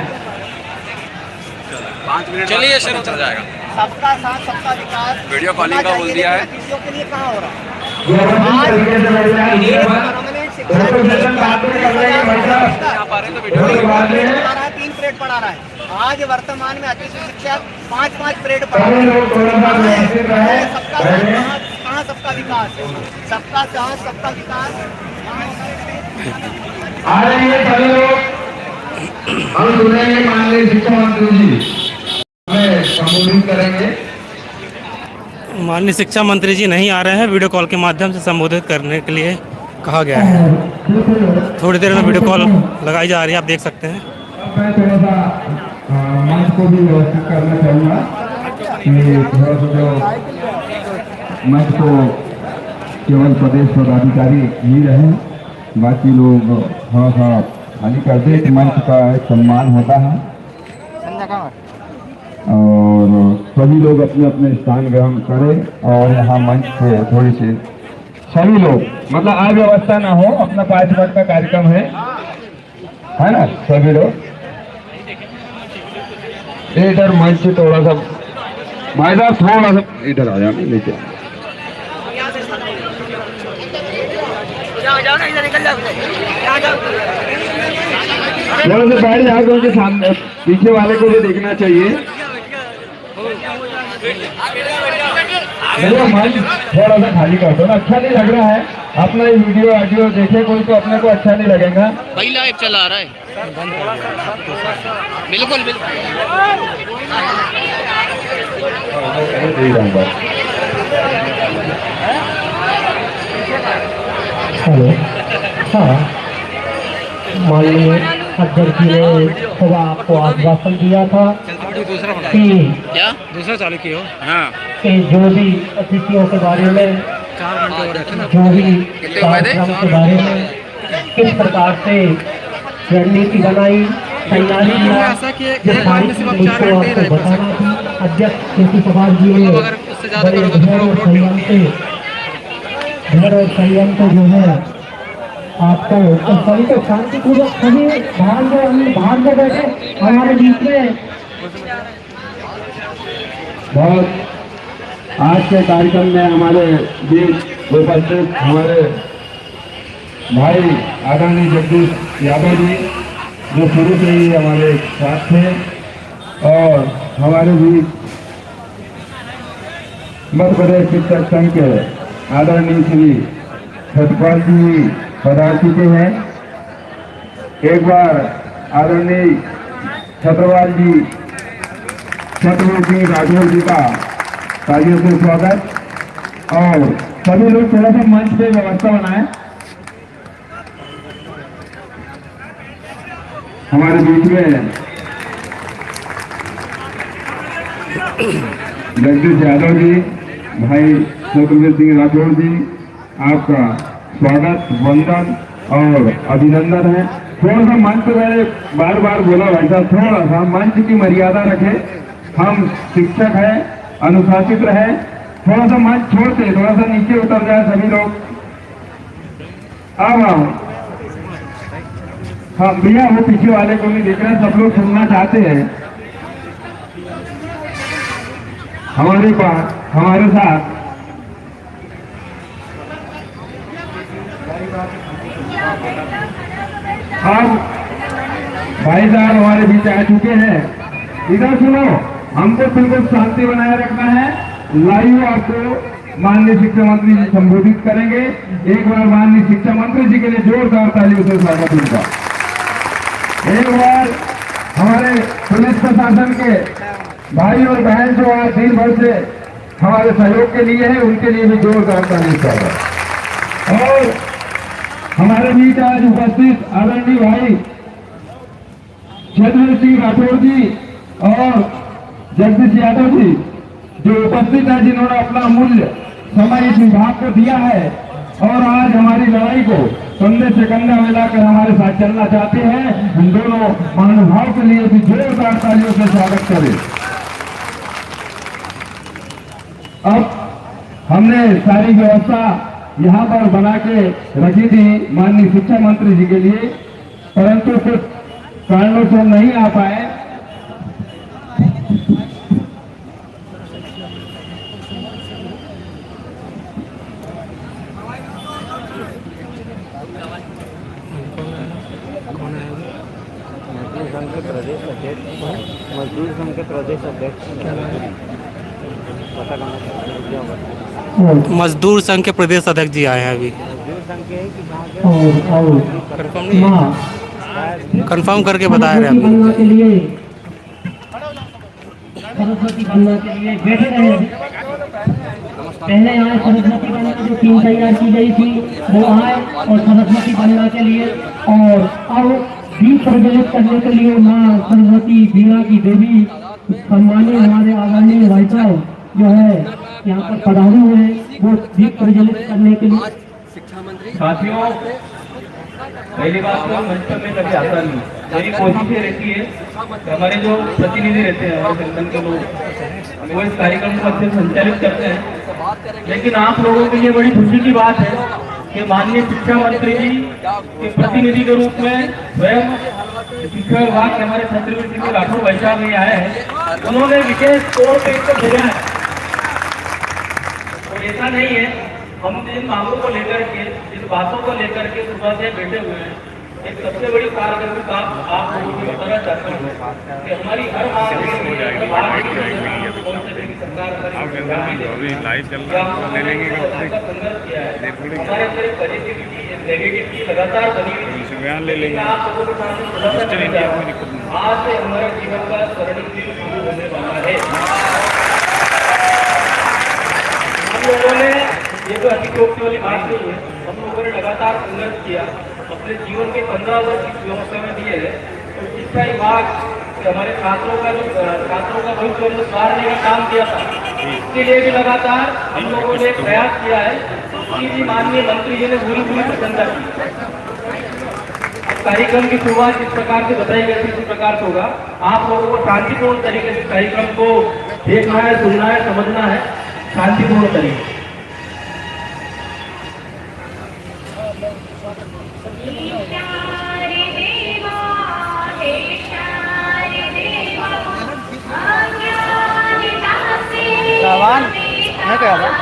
चलिए शुरू हो जाएगा। सबका साथ सबका विकास वीडियो कॉलिंग का बोल दिया है। किसियों के लिए कहाँ हो रहा है? आज 3 पीरियड पढ़ा रहा है। आज वर्तमान में अतिथि शिक्षक 5-5 पीरियड पढ़ा रहा है। सबका कहाँ सबका विकास, सबका साथ सबका विकास। आ रही है सभी लोग। हम सुनेंगे माननीय शिक्षा मंत्री जी हमें संबोधित करेंगे। माननीय शिक्षा मंत्री जी नहीं आ रहे हैं, वीडियो कॉल के माध्यम से संबोधित करने के लिए कहा गया है। थोड़ी देर में वीडियो कॉल लगाई जा रही है, आप देख सकते हैं। मैं थोड़ा सा मंच को भी व्यवस्थित करना चाहूँगा कि थोड़ा सा जो मंच को केवल प्रदेश पदाधिकारी ही रहे, बाकी लोग थोड़ा सा खाली कर दे कि मंच का एक सम्मान होता है और सभी लोग अपने अपने स्थान ग्रहण करें। और यहाँ मंच पे थोड़ी सी सभी लोग मतलब अव्यवस्था ना हो। अपना 5 मिनट का कार्यक्रम है ना। सभी लोग इधर मंच से थोड़ा सा भाई साहब थोड़ा सा इधर आ जाओ नीचे। थोड़ा सा बैठ जाओ क्योंकि सामने पीछे वाले को भी देखना चाहिए। मंच थोड़ा सा खाली कर दो ना, अच्छा नहीं लग रहा है। अपना ये वीडियो ऑडियो देखे कोई तो अपने को अच्छा नहीं लगेगा। भाई लाइव चला रहा है। बिल्कुल बिल्कुल। हेलो, हाँ, माननीय अध्यक्ष जी ने सुबह आपको आश्वासन दिया था कि क्या दूसरा चालू किया हाँ कि जो भी अतिथियों के बारे में, जो भी कार्यक्रम के बारे में किस प्रकार से रणनीति बनाई, तैयारी किया, ये सारी चीजें आपको बताना थी। अध्यक्ष केसी पवार जी ने बड़े धैर्य और संयम से जो है आपको सभी को शांतिपूर्वक सभी बाहर में बैठे हमारे बीच में। बहुत आज के कार्यक्रम में हमारे बीच उपस्थित हमारे भाई आदरणीय जगदीश यादव जी, जो शुरू से ही हमारे साथ थे और हमारे भी मध्य प्रदेश शिक्षक संघ के आदरणीय श्री सतपाल जी पधार चुके हैं। एक बार आदरणीय छत्रवाल जी छत्रवीर सिंह राठौर जी का तालियों से स्वागत। और सभी लोग थोड़ा सा मंच पे व्यवस्था बनाएं। हमारे बीच में जगदीश यादव जी, भाई छत्रवीर सिंह राठौर जी, आपका स्वागत, वंदन और अभिनंदन है। थोड़ा सा मंच पे मैंने बार बार बोला भाई साहब, थोड़ा सा मंच की मर्यादा रखें। हम शिक्षक हैं, अनुशासित रहे। थोड़ा सा मंच छोड़ते, थोड़ा सा नीचे उतर जाए सभी लोग। अब हाँ भैया, वो पीछे वाले को नहीं देख रहे, सब लोग सुनना चाहते हैं। हमारे पास हमारे साथ अब भाई साहब हमारे बीच आ चुके हैं। इधर सुनो, हमको बिल्कुल शांति बनाए रखना है। लाइव आपको माननीय शिक्षा मंत्री जी संबोधित करेंगे। एक बार माननीय शिक्षा मंत्री जी के लिए जोरदार तालियों से स्वागत उनका। एक बार हमारे पुलिस प्रशासन के भाई और बहन जो आज दिन भर से हमारे सहयोग के लिए है, उनके लिए भी जोरदार तालियों से स्वागत। और हमारे बीच आज उपस्थित आदरणीय भाई छत्रवीर सिंह राठौर जी और जगदीश यादव जी जो उपस्थित है, जिन्होंने अपना अमूल्य समय इस विभाग को दिया है और आज हमारी लड़ाई को कंधे से कंधा मिलाकर हमारे साथ चलना चाहते हैं। हम दोनों महानुभाव के लिए भी जोरदार तालियों से स्वागत करें। अब हमने सारी व्यवस्था यहाँ पर बना के रखी थी माननीय शिक्षा मंत्री जी के लिए, परंतु कुछ कारणों से नहीं आ पाए। मजदूर संघ के प्रदेश अध्यक्ष मजदूर संघ के प्रदेश अध्यक्ष जी आए हैं अभी। कंफर्म करके बता रहे हैं अभी। सरस्वती बनने के लिए बैठे रहे। पहले यहाँ सरस्वती बनने की जो टीम तैयार की गई थी वो आए और सरस्वती बनने के लिए, और अब दीप प्रज्वलित करने के लिए माँ सरस्वती बीणा की देवी सम्मानीय हमारे आदरणीय भाई साहब जो है यहाँ पर पधारे हुए हैं, वो दीप प्रज्वलित करने के लिए। साथियों, पहली बात तो मंच पर मैं कभी आता नहीं। मेरी कोशिश ये रहती है कि हमारे जो प्रतिनिधि रहते हैं, हमारे संगठन के लोग, वो इस कार्यक्रम को अच्छे संचालित करते हैं। लेकिन आप लोगों के लिए बड़ी खुशी की बात है कि माननीय शिक्षा मंत्री जी के प्रतिनिधि के रूप में स्वयं शिक्षा विभाग के हमारे छत्रवीर सिंह राठौर भाई साहब ये आए हैं। उन्होंने विशेष तौर पर इसको भेजा है। और ऐसा नहीं है, हम जिन मांगों को लेकर के, जिन बातों को लेकर के सुबह से बैठे हुए हैं, एक सबसे बड़ी कारगर काम आप लोगों को बताना चाहता हूँ कि हमारी हर मांग हमारे अंदर पॉजिटिविटी नेगेटिविटी लगातार बनी हुई है। आप लोगों के सामने आज से हमारे जीवन का स्वर्णिम दिन शुरू होने वाला है। हम लोगों ने ये तो अतिशयोक्ति वाली बात नहीं है, हम लोगों ने लगातार संघर्ष किया। अपने जीवन के 15 वर्ष इस व्यवस्था में दिए है। तो शिक्षा विभाग हमारे छात्रों का भविष्य में सुधारने का काम किया था, इसके लिए भी लगातार हम लोगों ने प्रयास किया है। उसकी भी माननीय मंत्री जी ने पूरी प्रशंसा की। कार्यक्रम की शुरुआत जिस प्रकार से बताई गई थी, उसी प्रकार से होगा। आप लोगों को शांतिपूर्ण तरीके से कार्यक्रम को देखना है, सुनना है, समझना है, शांतिपूर्ण तरीके। मैं कह रहा हूँ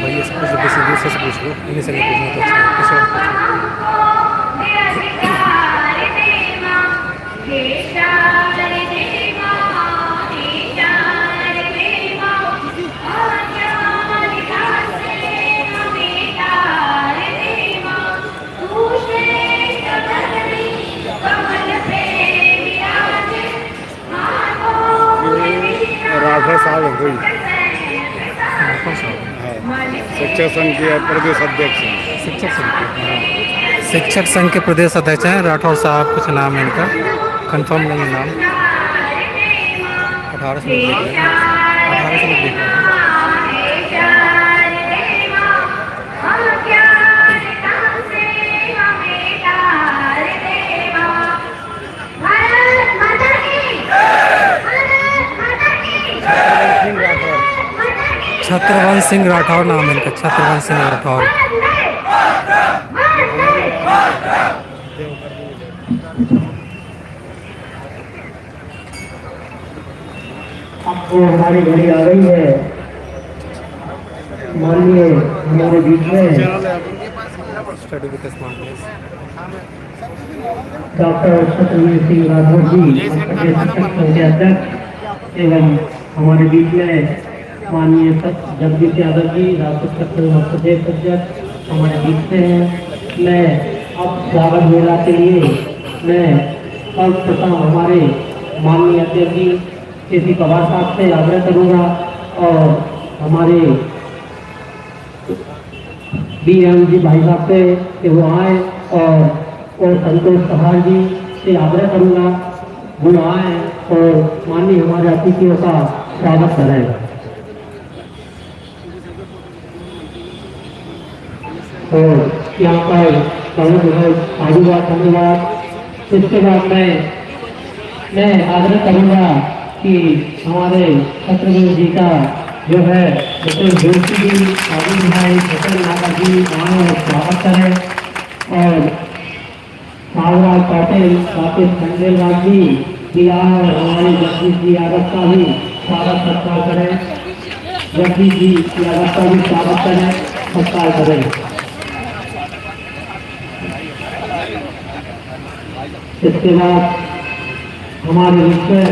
भैया से कुछ दूसरे से पूछ लो, इन्हीं से नहीं पूछना तो किसी और राठौर साहब हो गई शिक्षक संघ के प्रदेश अध्यक्ष हैं। शिक्षक संघ के प्रदेश अध्यक्ष हैं राठौर साहब, कुछ नाम है इनका, कंफर्म नहीं है नाम। 18 से लिख रहे हैं। छत्रवंश सिंह राठौर नाम है इनका, छत्रवंश सिंह राठौर। अब तो हमारी घड़ी आ गई है, माननीय हमारे बीच में डॉक्टर छत्रवीर सिंह राठौर जी, प्रदेश शिक्षक संघ के अध्यक्ष, एवं हमारे बीच में माननीय जगदीश यादव जी, राष्ट्रीय शिक्षक प्रदेश अध्यक्ष हमारे बीच में हैं। मैं अब स्वागत मेला के लिए मैं सर्वप्रथम हमारे माननीय अध्यक्ष जी केसी पवार साहब से आग्रह करूँगा और हमारे BM जी भाई साहब से कि वो आए और संतोष सहार जी से आग्रह करूँगा वो आए और माननीय हमारे अतिथियों का स्वागत करेगा। और यहाँ पर बहुत साधुवाद धन्यवाद। इसके बाद मैं आग्रह करूँगा कि हमारे छत्रवीर जी का जो है डॉक्टर जोशी जी, आदिल भाई, छतर नागा जी आए और स्वागत करें और सावराज पाटिल, राकेश खंडेलवाल जी भी आए और हमारे जगदीश जी यादव का भी स्वागत सत्कार करें, जगदीश जी यादव का भी स्वागत करें, सत्कार करें। इसके बाद हमारे बीच में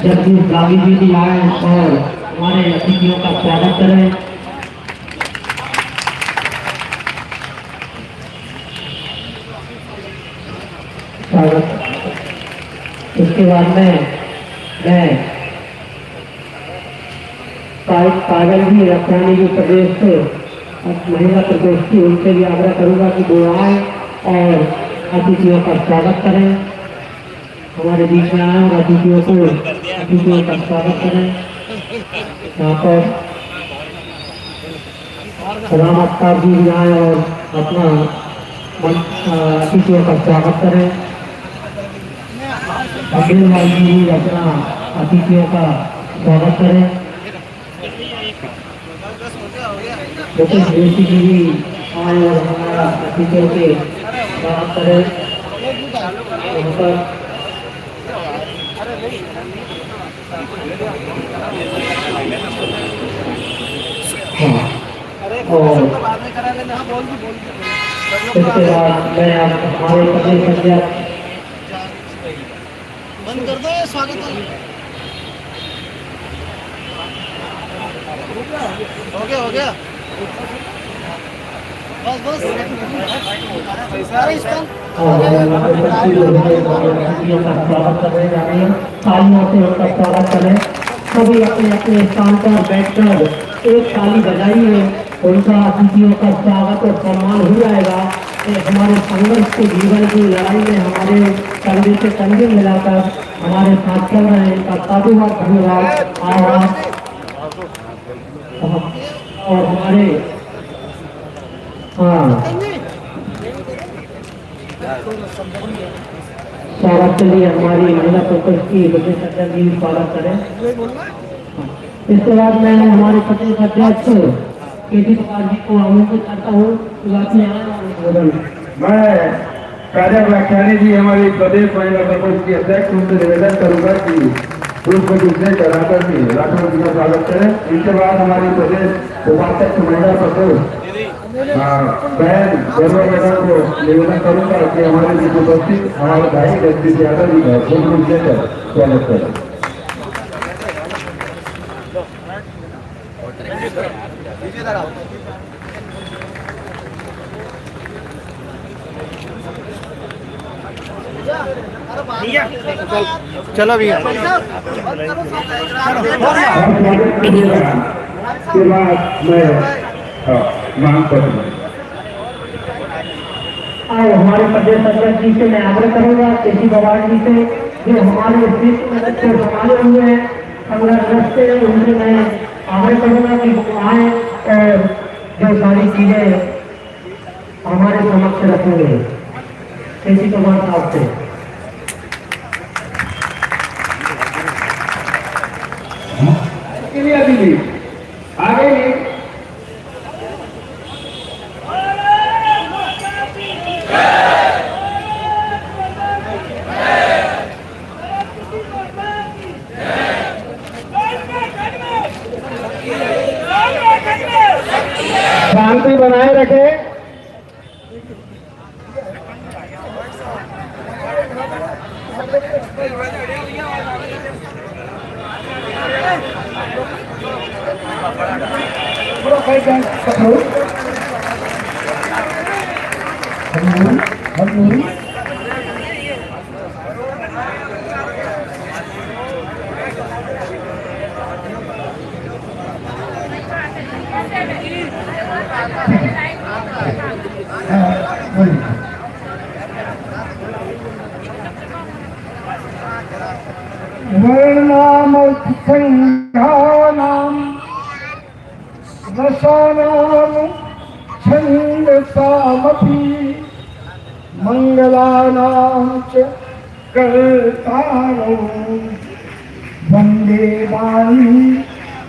जगदीश गावी जी भी आए और हमारे अतिथियों का स्वागत करें। स्वागत। इसके बाद में मैं काजल जी रखवानी जी प्रदेश से महिला प्रदेश की, उनसे भी आग्रह करूंगा कि वो आए और अतिथियों का स्वागत करें, हमारे बीच में आए और अतिथियों का स्वागत करें। यहाँ पर राम अख्तर जी भी आए और अपना अतिथियों का स्वागत करें। अखिल भाई जी भी अपना अतिथियों का स्वागत करें। डॉक्टर जोशी जी भी आए और हमारा अतिथियों के स्वागत करें। यहाँ पर और इसके बाद मैं हमारे प्रदेश अध्यक्ष बंद कर दो, स्वागत हो गया बस सारे स्वागत करने जा रहे हैं, तालियों से उनका स्वागत करें। सभी अपने अपने स्थान पर बैठकर एक ताली बजाइए, उनका अतिथियों का स्वागत और सम्मान हो जाएगा। हमारे संघर्ष के जीवन की लड़ाई में हमारे कंधे से कंधे मिलाकर हमारे साथ चल रहे हैं, इनका साधुवाद धन्यवाद आभार। और हमारे हाँ स्वागत के लिए हमारी महिला प्रकोष्ठ की प्रदेश अध्यक्ष जी स्वागत करें। इसके बाद मैं हमारे प्रदेश अध्यक्ष केटी कुमार जी को आमंत्रित करता हूँ अपने आए। मैं राजा व्याख्यानी जी हमारी प्रदेश महिला प्रकोष्ठ की अध्यक्ष उनसे निवेदन करूंगा कि पुष्प दूसरे चढ़ाकर के राष्ट्रपति जी का स्वागत करें। इसके बाद हमारी प्रदेश उपाध्यक्ष महिला प्रकोष्ठ बहन गौरव मैडम को निवेदन करूंगा कि हमारे बीच उपस्थित हमारे भाई जगदीश यादव जी का पुष्प दूसरे स्वागत करें। चलो भैया के बाद मैं मांग करूंगा। और हमारे प्रदेश अध्यक्ष जी से मैं आग्रह करूंगा केसी बवाल जी से जो हमारे स्थित में संभाले हुए हैं संघर्ष से उनसे मैं आग्रह करूंगा कि वो आए और जो सारी चीजें हमारे समक्ष रखेंगे केसी बवाल साहब से। अभी भी आगे भी शांति बनाए रखे। वर्णाम संघानाम रसानाम छंदसामपि मंगलानां च कर्तारौ वंदे वाणी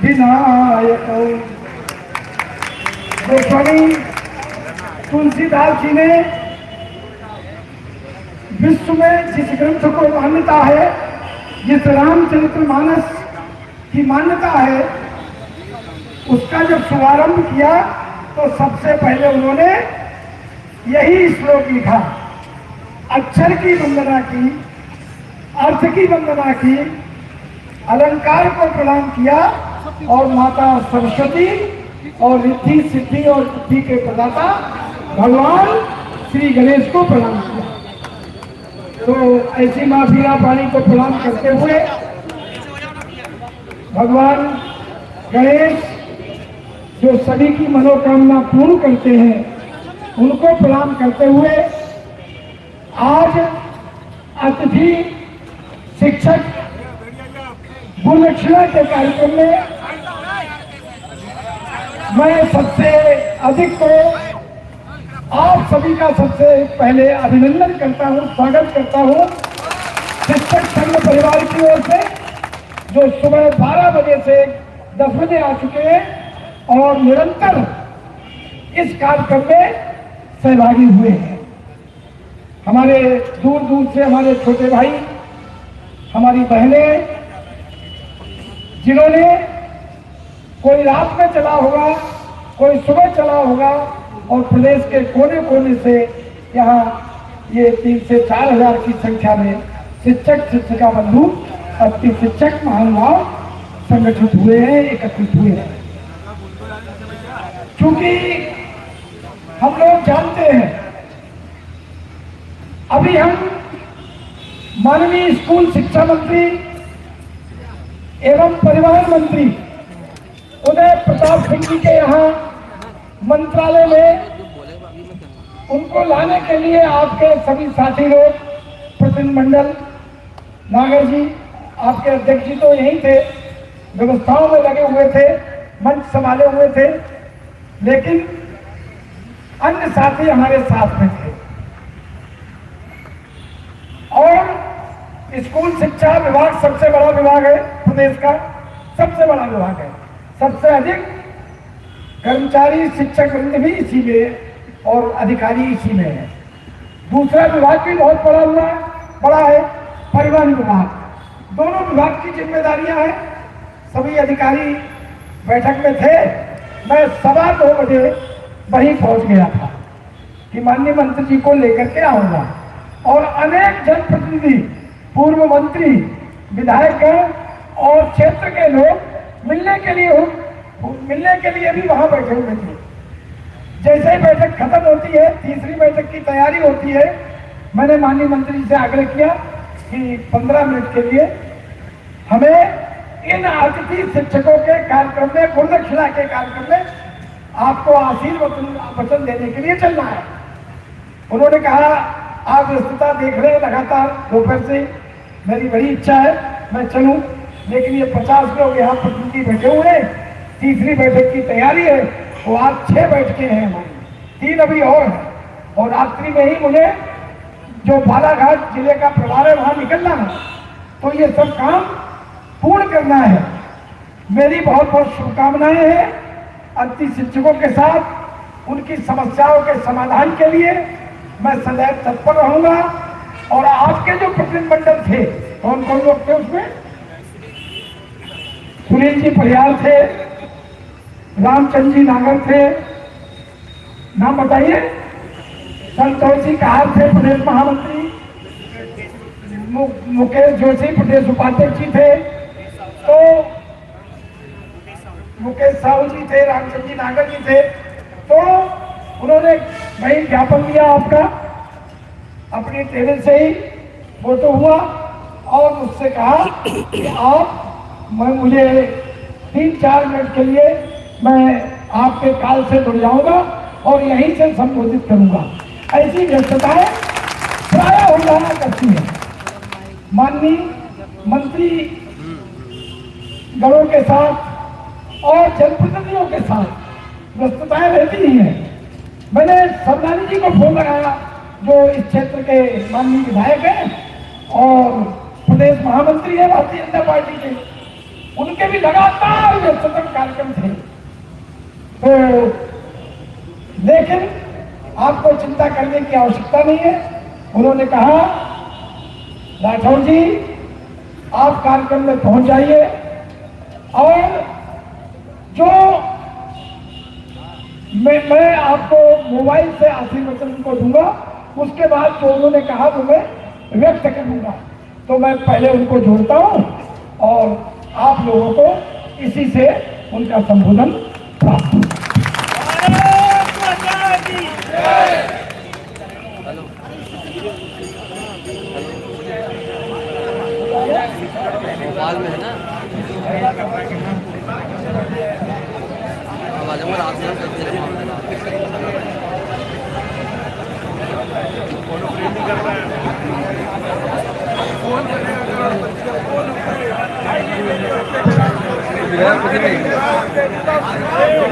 विनायकौ। स्वामी तुलसीदास जी ने विश्व में जिस ग्रंथ को मान्यता है, जिस रामचरितमानस की मान्यता है, उसका जब शुभारंभ किया तो सबसे पहले उन्होंने यही श्लोक लिखा। अक्षर की वंदना की, अर्थ की वंदना की, अलंकार को प्रणाम किया और माता सरस्वती और रिद्धि सिद्धि और बुद्धि के प्रदाता भगवान श्री गणेश को प्रणाम किया। तो ऐसी माँ बीना पानी को प्रणाम करते हुए भगवान गणेश जो सभी की मनोकामना पूर्ण करते हैं, उनको प्रणाम करते हुए आज अतिथि शिक्षक गुणदक्षिणा के कार्यक्रम में मैं सबसे अधिक तो आप सभी का सबसे पहले अभिनंदन करता हूं, स्वागत करता हूं शिक्षक संघ परिवार की ओर से, जो सुबह 12 बजे से 10 बजे आ चुके हैं और निरंतर इस कार्यक्रम में सहभागी हुए हैं। हमारे दूर दूर से हमारे छोटे भाई, हमारी बहनें, जिन्होंने कोई रात में चला होगा, कोई सुबह चला होगा और प्रदेश के कोने कोने से यहाँ ये 3 से 4 हजार की संख्या में शिक्षक शिक्षिका बंधु, अति शिक्षक महानुभाव संगठित हुए हैं, एकत्रित हुए हैं। क्योंकि हम लोग जानते हैं, अभी हम माननीय स्कूल शिक्षा मंत्री एवं परिवहन मंत्री उदय प्रताप सिंह जी के यहाँ मंत्रालय में उनको लाने के लिए आपके सभी साथी लोग, प्रतिनिधिमंडल, नागर जी, आपके अध्यक्ष जी तो यहीं थे, व्यवस्थाओं में लगे हुए थे, मंच संभाले हुए थे, लेकिन अन्य साथी हमारे साथ में थे। और स्कूल शिक्षा विभाग सबसे बड़ा विभाग है, प्रदेश का सबसे बड़ा विभाग है। सबसे अधिक कर्मचारी शिक्षक वृंद भी इसी में और अधिकारी इसी में है। दूसरा विभाग भी बहुत बड़ा है, परिवहन विभाग। दोनों विभाग की जिम्मेदारियां हैं। सभी अधिकारी बैठक में थे। मैं 2:15 बजे वहीं पहुंच गया था कि माननीय मंत्री जी को लेकर के आऊंगा। और अनेक जनप्रतिनिधि, पूर्व मंत्री, विधायक और क्षेत्र के लोग मिलने के लिए भी वहां बैठे हुए थे। जैसे ही बैठक खत्म होती है, तीसरी बैठक की तैयारी होती है, मैंने माननीय मंत्री जी से आग्रह किया कि 15 मिनट के लिए हमें इन अतिथि शिक्षकों के कार्यक्रम में, गुरुदक्षिणा के कार्यक्रम में आपको आशीर्वचन देने के लिए चलना है। उन्होंने कहा आप व्यस्तता देख रहे हैं लगातार दोपहर से, मेरी बड़ी इच्छा है मैं चलूं, लेकिन ये 50 लोग यहाँ प्रतिनिधि बैठे हुए हैं, तीसरी बैठक की तैयारी है, वो आज 6 बैठकें हैं हमारी, 3 अभी और हैं, और रात्रि में ही मुझे जो बालाघाट जिले का प्रभार है वहाँ निकलना है। तो ये सब काम पूर्ण करना है। मेरी बहुत बहुत शुभकामनाएं हैं। अतिथि शिक्षकों के साथ उनकी समस्याओं के समाधान के लिए मैं सदैव तत्पर रहूंगा। और आपके जो प्रतिनिधिमंडल थे, कौन कौन लोग थे उसमें? सुनील जी परियार थे, रामचंद्र जी नागर थे, नाम बताइए, संतोष जी कहार थे प्रदेश महामंत्री, मुकेश जोशी प्रदेश उपाध्यक्ष जी थे, तो मुकेश साहू जी थे, रामचंद्र जी नागर जी थे। तो उन्होंने वही ज्ञापन दिया आपका, अपनी टेबल से ही फोटो हुआ और मुझसे कहा कि मुझे 3-4 मिनट के लिए मैं आपके काल से जुड़ जाऊंगा और यहीं से संबोधित करूंगा। ऐसी व्यस्तताएं प्राय हो जाना करती है। माननीय मंत्री गणों के साथ और जनप्रतिनिधियों के साथ व्यस्तताएं रहती ही हैं। मैंने सबलानी जी को फोन लगाया, जो इस क्षेत्र के माननीय विधायक हैं और प्रदेश महामंत्री है भारतीय जनता पार्टी के, उनके भी लगातार व्यस्ततम कार्यक्रम थे। तो लेकिन आपको चिंता करने की आवश्यकता नहीं है। उन्होंने कहा राठौर जी आप कार्यक्रम में पहुंच जाइए और जो मैं आपको मोबाइल से आशीर्वचन को दूंगा, उसके बाद जो उन्होंने कहा वो मैं व्यक्त करूंगा। तो मैं पहले उनको जोड़ता हूं और आप लोगों को इसी से उनका संबोधन प्राप्त होगा। भोपाल में है ना,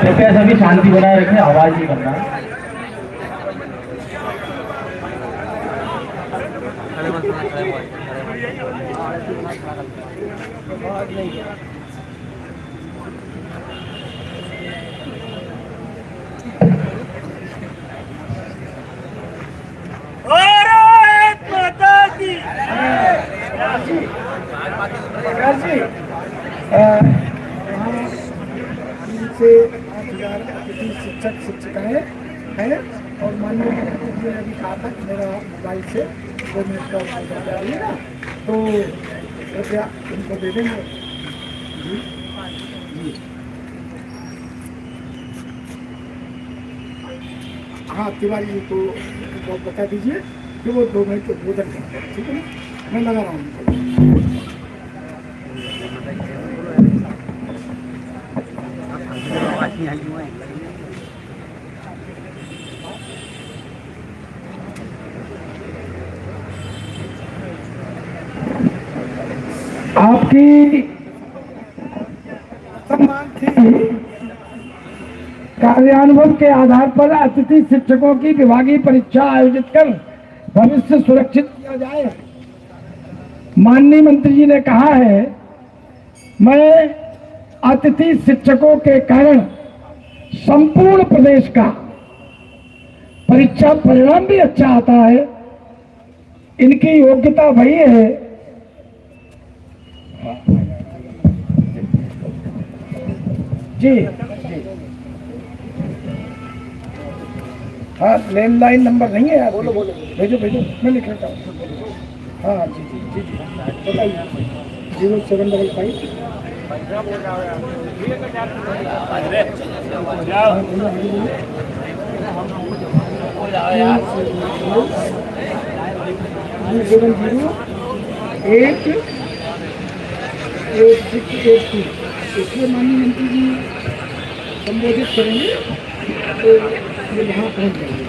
कृपया सभी शांति बनाए रखें, आवाज नहीं करना। से 8,000 अतिथि शिक्षक शिक्षिकाएं हैं और माननीय मुख्यमंत्री ने भी कहा था कि मेरा मोबाइल से 2 मिनट का उपयोग करिए ना, तो कृपया उनको दे देंगे। जी जी हाँ, तिवारी जी को बता दीजिए कि वो 2 मिनट उद्बोधन करते हैं। ठीक है ना, मैं लगा रहा हूँ। आपकी सम्मान थी कार्यानुभव के आधार पर अतिथि शिक्षकों की विभागीय परीक्षा आयोजित कर भविष्य सुरक्षित किया जाए। माननीय मंत्री जी ने कहा है, मैं अतिथि शिक्षकों के कारण संपूर्ण प्रदेश का परीक्षा परिणाम भी अच्छा आता है। इनकी योग्यता वही है। जी हाँ, लैंडलाइन नंबर नहीं है यार। बोलो भेजो भेजो, मैं लिख लेता हूँ। हाँ जी जी जी जी बताइए। 0755 88682। इसमें माननीय मंत्री जी संबोधित करेंगे तो ये यहाँ पहुँच जाएंगे।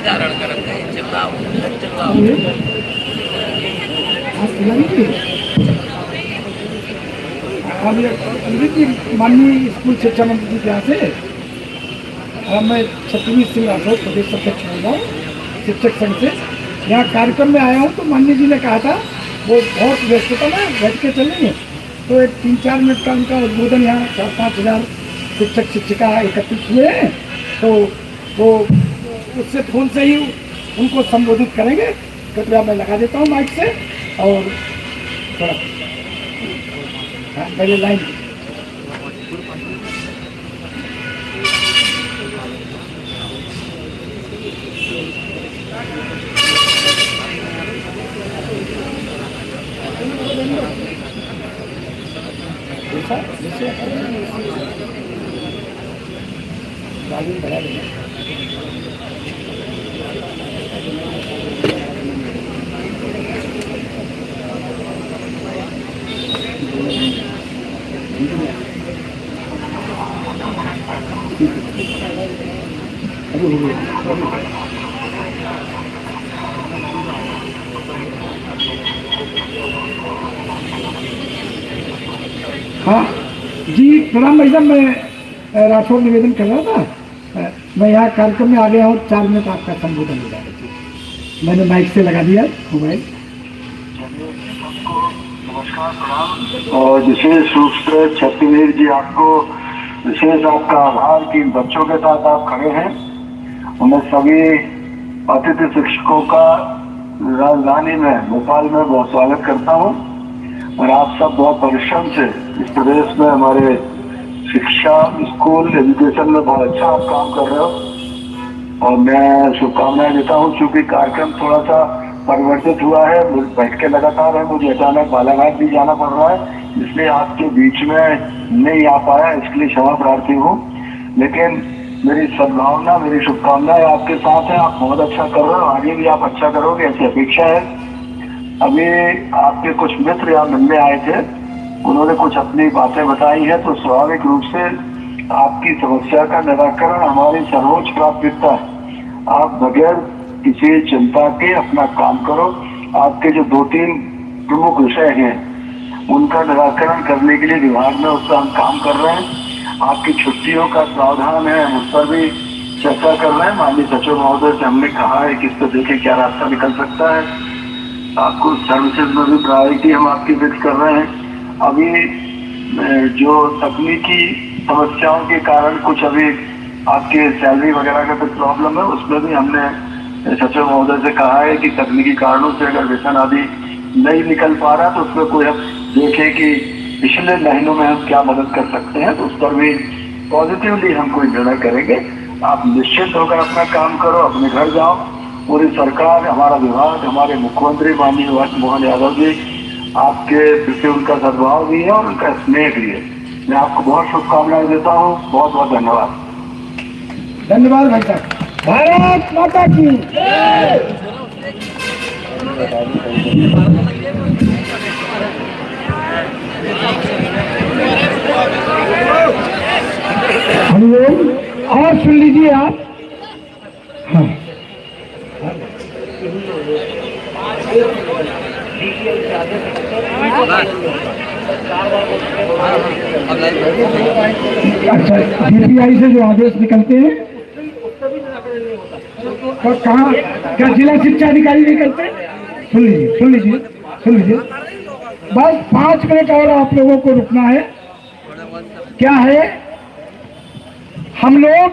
धारण करते माननीय स्कूल शिक्षा मंत्री जी के यहाँ से मैं छत्रवीर सिंह राठौर प्रदेश अध्यक्ष हूँ शिक्षक संघ से। यहाँ कार्यक्रम में आया हूँ तो माननीय जी ने कहा था वो बहुत व्यस्तता में बैठ के चलेंगे, तो एक 3-4 मिनट का उनका उद्बोधन यहाँ 4-5 हज़ार शिक्षक शिक्षिका एकत्रित हुए हैं, तो वो उससे फोन से ही उनको संबोधित करेंगे। कृपया मैं लगा देता हूँ माइक से और थोड़ा पहले लाइन। बढ़ा देना। हाँ जी, प्रणाम भाई साहब। मैं राठौर निवेदन कर रहा था। मैं यहाँ कार्यक्रम में आ गया हूँ, 4 मिनट आपका संबोधन हो जाएगा। मैंने माइक से लगा दिया मोबाइल। और विशेष रूप से छत्रवीर जी, आपको विशेष आपका आभार कि बच्चों के साथ आप खड़े हैं। उन्हें सभी अतिथि शिक्षकों का राजधानी में भोपाल में बहुत स्वागत करता हूं। और आप सब बहुत परिश्रम से इस प्रदेश में हमारे शिक्षा स्कूल एजुकेशन में बहुत अच्छा आप काम कर रहे हो और मैं शुभकामनाएं देता हूं। क्योंकि कार्यक्रम थोड़ा सा परिवर्तित हुआ है, बैठ के लगातार है, मुझे अचानक बालाघाट भी जाना पड़ रहा है, इसलिए आपके बीच में नहीं आ पाया, इसलिए क्षमा प्रार्थी हूँ। लेकिन मेरी सद्भावना, मेरी शुभकामनाएं आपके साथ है। आप बहुत अच्छा कर रहे हो, आगे भी आप अच्छा करोगे ऐसी अपेक्षा है। अभी आपके कुछ मित्र यहाँ मिलने आए थे, उन्होंने कुछ अपनी बातें बताई है, तो स्वाभाविक रूप से आपकी समस्या का निराकरण हमारी सर्वोच्च प्राथमिकता है। आप बगैर किसी चिंता के अपना काम करो। आपके जो 2-3 प्रमुख विषय हैं उनका निराकरण करने के लिए विभाग में उस पर हम काम कर रहे हैं। आपकी छुट्टियों का प्रावधान है, हम उस पर भी चर्चा कर रहे हैं। माननीय सचिव महोदय से हमने कहा है कि इस पर देखें क्या रास्ता निकल सकता है। आपको सर्विसेज में भी प्रायोरिटी हम आपकी फिक्स कर रहे हैं। अभी जो तकनीकी समस्याओं के कारण कुछ अभी आपके सैलरी वगैरह का कुछ प्रॉब्लम है, उसमें भी हमने सचिव महोदय से कहा है कि तकनीकी कारणों से अगर वेतन आदि नहीं निकल पा रहा तो उसमें कोई हम देखें कि पिछले महीनों में हम क्या मदद कर सकते हैं, तो उस पर भी पॉजिटिवली हम कोई निर्णय करेंगे। आप निश्चित होकर अपना काम करो, अपने घर जाओ। पूरी सरकार, हमारा विभाग, हमारे मुख्यमंत्री माननीय मोहन यादव जी आपके प्रति उनका सद्भाव भी है और उनका स्नेह भी है। मैं आपको बहुत शुभकामनाएं देता हूँ। बहुत बहुत धन्यवाद। धन्यवाद भाई साहब। भारत माता की हरिओम। और सुन लीजिए आप। हाँ, अच्छा, DPI से जो आदेश निकलते हैं तो कहाँ, क्या जिला शिक्षा अधिकारी नहीं करते? सुन लीजिए सुन लीजिए सुन लीजिए, बस 5 मिनट और आप लोगों को रुकना है। क्या है, हम लोग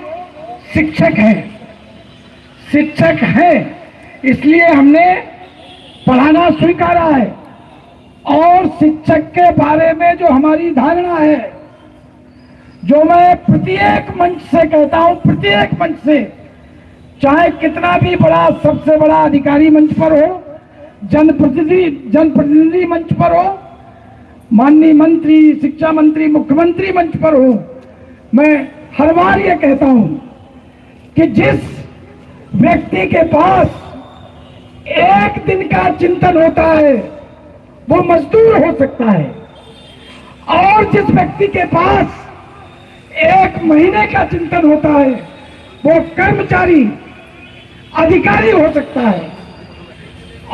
शिक्षक हैं इसलिए हमने पढ़ाना स्वीकारा है। और शिक्षक के बारे में जो हमारी धारणा है, जो मैं प्रत्येक मंच से कहता हूं, प्रत्येक मंच से, चाहे कितना भी बड़ा, सबसे बड़ा अधिकारी मंच पर हो, जनप्रतिनिधि मंच पर हो, माननीय मंत्री, शिक्षा मंत्री, मुख्यमंत्री मंच पर हो, मैं हर बार ये कहता हूं कि जिस व्यक्ति के पास एक दिन का चिंतन होता है वो मजदूर हो सकता है, और जिस व्यक्ति के पास 1 महीने का चिंतन होता है वो कर्मचारी, अधिकारी हो सकता है,